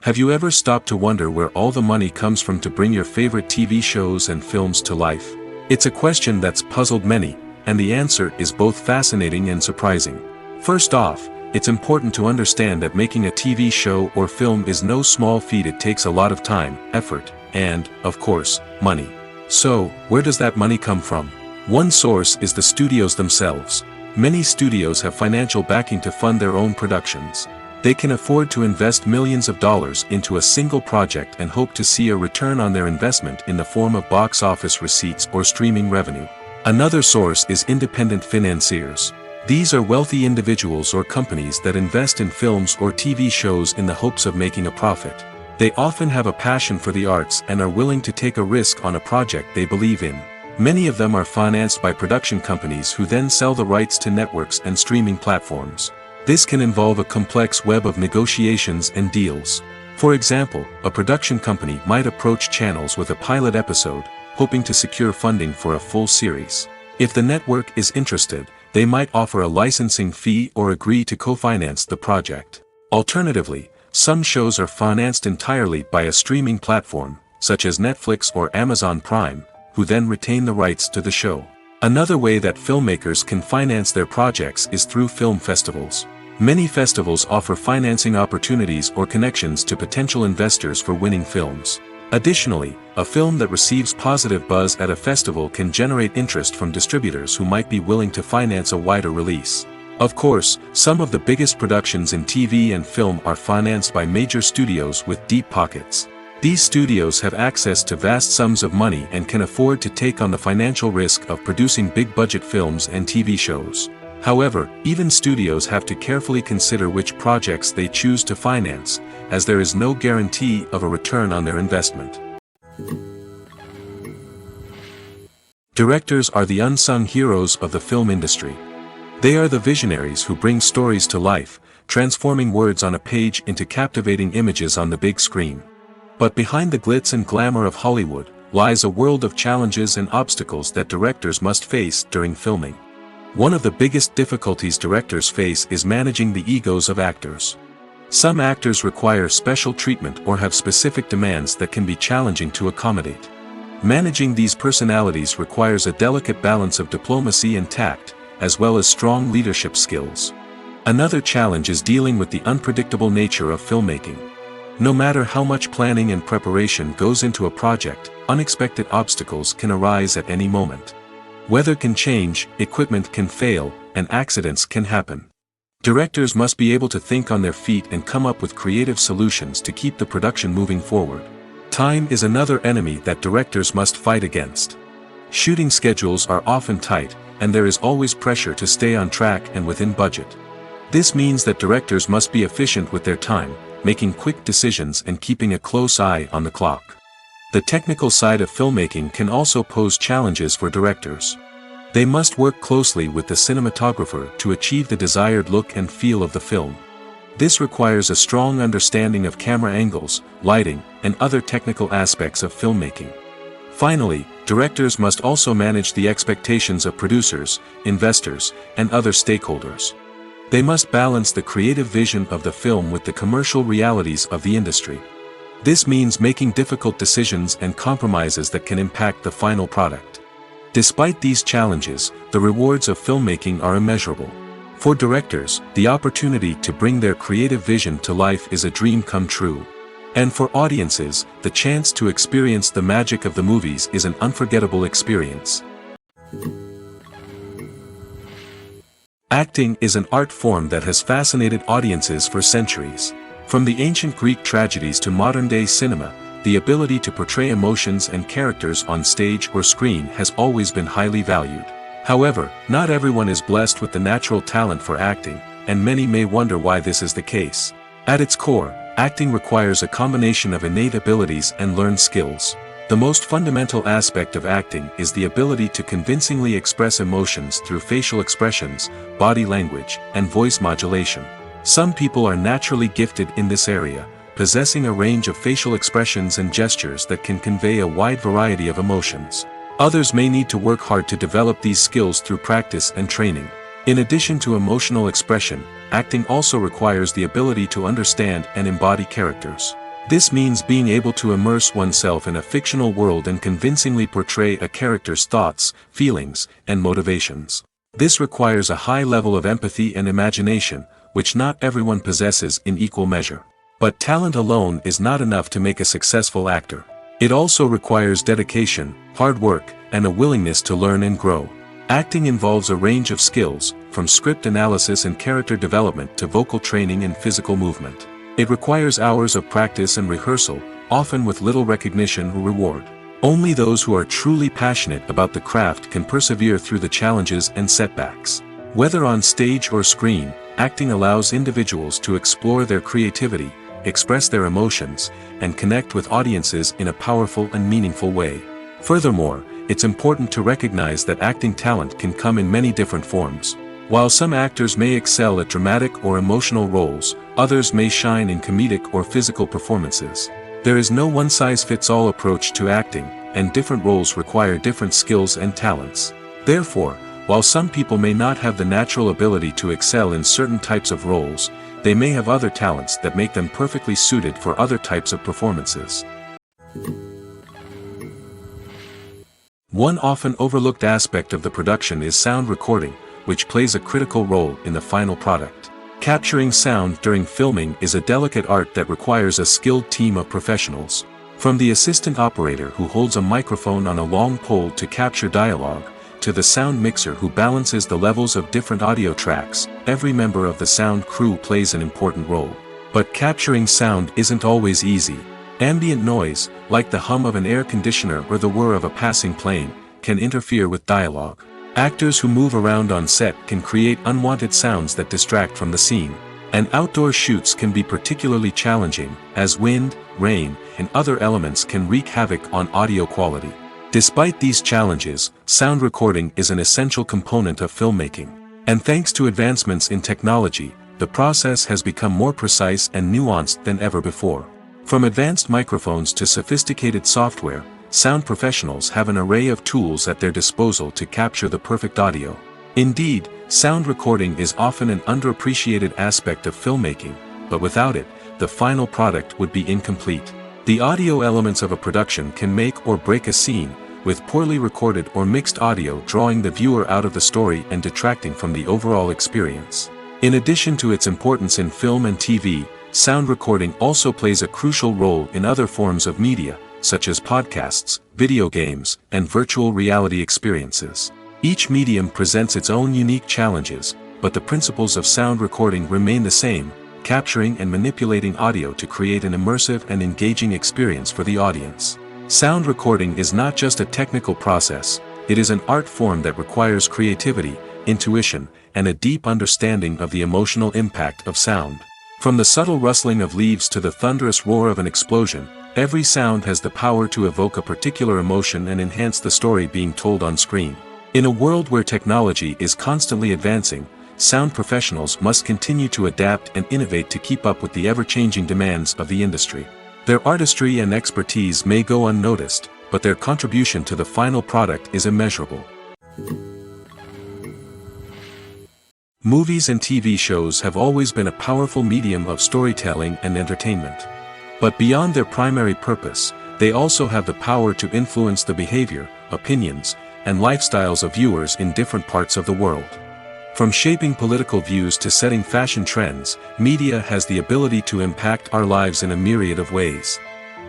Have you ever stopped to wonder where all the money comes from to bring your favorite TV shows and films to life? It's a question that's puzzled many, and the answer is both fascinating and surprising. First off, it's important to understand that making a TV show or film is no small feat. It takes a lot of time, effort, and, of course, money. So, where does that money come from? One source is the studios themselves. Many studios have financial backing to fund their own productions. They can afford to invest millions of dollars into a single project and hope to see a return on their investment in the form of box office receipts or streaming revenue. Another source is independent financiers. These are wealthy individuals or companies that invest in films or TV shows in the hopes of making a profit. They often have a passion for the arts and are willing to take a risk on a project they believe in. Many of them are financed by production companies who then sell the rights to networks and streaming platforms. This can involve a complex web of negotiations and deals. For example, a production company might approach channels with a pilot episode, hoping to secure funding for a full series. If the network is interested, they might offer a licensing fee or agree to co-finance the project. Alternatively, some shows are financed entirely by a streaming platform, such as Netflix or Amazon Prime, who then retain the rights to the show. Another way that filmmakers can finance their projects is through film festivals. Many festivals offer financing opportunities or connections to potential investors for winning films. Additionally, a film that receives positive buzz at a festival can generate interest from distributors who might be willing to finance a wider release. Of course, some of the biggest productions in TV and film are financed by major studios with deep pockets. These studios have access to vast sums of money and can afford to take on the financial risk of producing big-budget films and TV shows. However, even studios have to carefully consider which projects they choose to finance, as there is no guarantee of a return on their investment. Directors are the unsung heroes of the film industry. They are the visionaries who bring stories to life, transforming words on a page into captivating images on the big screen. But behind the glitz and glamour of Hollywood, lies a world of challenges and obstacles that directors must face during filming. One of the biggest difficulties directors face is managing the egos of actors. Some actors require special treatment or have specific demands that can be challenging to accommodate. Managing these personalities requires a delicate balance of diplomacy and tact, as well as strong leadership skills. Another challenge is dealing with the unpredictable nature of filmmaking. No matter how much planning and preparation goes into a project, unexpected obstacles can arise at any moment. Weather can change, equipment can fail, and accidents can happen. Directors must be able to think on their feet and come up with creative solutions to keep the production moving forward. Time is another enemy that directors must fight against. Shooting schedules are often tight, and there is always pressure to stay on track and within budget. This means that directors must be efficient with their time, making quick decisions and keeping a close eye on the clock. The technical side of filmmaking can also pose challenges for directors. They must work closely with the cinematographer to achieve the desired look and feel of the film. This requires a strong understanding of camera angles, lighting, and other technical aspects of filmmaking. Finally, directors must also manage the expectations of producers, investors, and other stakeholders. They must balance the creative vision of the film with the commercial realities of the industry. This means making difficult decisions and compromises that can impact the final product. Despite these challenges, the rewards of filmmaking are immeasurable. For directors, the opportunity to bring their creative vision to life is a dream come true. And for audiences, the chance to experience the magic of the movies is an unforgettable experience. Acting is an art form that has fascinated audiences for centuries. From the ancient Greek tragedies to modern-day cinema, the ability to portray emotions and characters on stage or screen has always been highly valued. However, not everyone is blessed with the natural talent for acting, and many may wonder why this is the case. At its core, acting requires a combination of innate abilities and learned skills. The most fundamental aspect of acting is the ability to convincingly express emotions through facial expressions, body language, and voice modulation. Some people are naturally gifted in this area, possessing a range of facial expressions and gestures that can convey a wide variety of emotions. Others may need to work hard to develop these skills through practice and training. In addition to emotional expression, acting also requires the ability to understand and embody characters. This means being able to immerse oneself in a fictional world and convincingly portray a character's thoughts, feelings, and motivations. This requires a high level of empathy and imagination, which not everyone possesses in equal measure. But talent alone is not enough to make a successful actor. It also requires dedication, hard work, and a willingness to learn and grow. Acting involves a range of skills, from script analysis and character development to vocal training and physical movement. It requires hours of practice and rehearsal, often with little recognition or reward. Only those who are truly passionate about the craft can persevere through the challenges and setbacks. Whether on stage or screen, acting allows individuals to explore their creativity, express their emotions, and connect with audiences in a powerful and meaningful way. Furthermore, it's important to recognize that acting talent can come in many different forms. While some actors may excel at dramatic or emotional roles, others may shine in comedic or physical performances. There is no one-size-fits-all approach to acting, and different roles require different skills and talents. Therefore, while some people may not have the natural ability to excel in certain types of roles, they may have other talents that make them perfectly suited for other types of performances. One often overlooked aspect of the production is sound recording, which plays a critical role in the final product. Capturing sound during filming is a delicate art that requires a skilled team of professionals. From the assistant operator who holds a microphone on a long pole to capture dialogue, to the sound mixer who balances the levels of different audio tracks, every member of the sound crew plays an important role. But capturing sound isn't always easy. Ambient noise, like the hum of an air conditioner or the whir of a passing plane, can interfere with dialogue. Actors who move around on set can create unwanted sounds that distract from the scene. And outdoor shoots can be particularly challenging, as wind, rain, and other elements can wreak havoc on audio quality. Despite these challenges, sound recording is an essential component of filmmaking. And thanks to advancements in technology, the process has become more precise and nuanced than ever before. From advanced microphones to sophisticated software, sound professionals have an array of tools at their disposal to capture the perfect audio. Indeed, sound recording is often an underappreciated aspect of filmmaking, but without it, the final product would be incomplete. The audio elements of a production can make or break a scene, with poorly recorded or mixed audio drawing the viewer out of the story and detracting from the overall experience. In addition to its importance in film and TV, sound recording also plays a crucial role in other forms of media, such as podcasts, video games, and virtual reality experiences. Each medium presents its own unique challenges, but the principles of sound recording remain the same, capturing and manipulating audio to create an immersive and engaging experience for the audience. Sound recording is not just a technical process, It is an art form that requires creativity, intuition, and a deep understanding of the emotional impact of sound. From the subtle rustling of leaves to the thunderous roar of an explosion, every sound has the power to evoke a particular emotion and enhance the story being told on screen. In a world where technology is constantly advancing, sound professionals must continue to adapt and innovate to keep up with the ever-changing demands of the industry. Their artistry and expertise may go unnoticed, but their contribution to the final product is immeasurable. Movies and TV shows have always been a powerful medium of storytelling and entertainment. But beyond their primary purpose, they also have the power to influence the behavior, opinions, and lifestyles of viewers in different parts of the world. From shaping political views to setting fashion trends, media has the ability to impact our lives in a myriad of ways.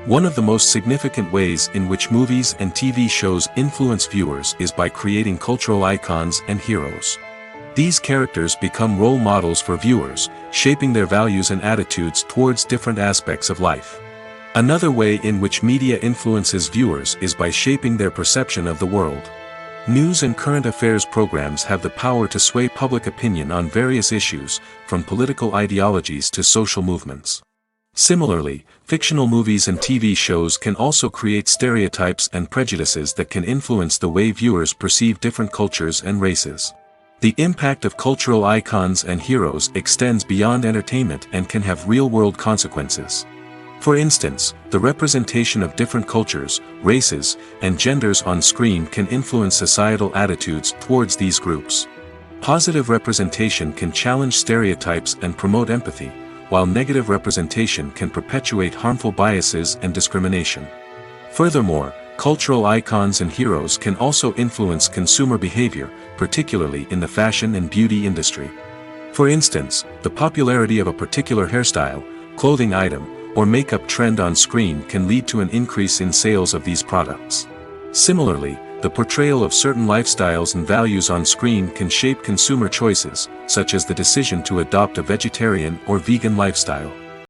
One of the most significant ways in which movies and TV shows influence viewers is by creating cultural icons and heroes. These characters become role models for viewers, shaping their values and attitudes towards different aspects of life. Another way in which media influences viewers is by shaping their perception of the world. News and current affairs programs have the power to sway public opinion on various issues, from political ideologies to social movements. Similarly, fictional movies and TV shows can also create stereotypes and prejudices that can influence the way viewers perceive different cultures and races. The impact of cultural icons and heroes extends beyond entertainment and can have real-world consequences. For instance, the representation of different cultures, races, and genders on screen can influence societal attitudes towards these groups. Positive representation can challenge stereotypes and promote empathy, while negative representation can perpetuate harmful biases and discrimination. Furthermore, cultural icons and heroes can also influence consumer behavior, particularly in the fashion and beauty industry. For instance, the popularity of a particular hairstyle, clothing item, or makeup trend on screen can lead to an increase in sales of these products. Similarly, the portrayal of certain lifestyles and values on screen can shape consumer choices, such as the decision to adopt a vegetarian or vegan lifestyle.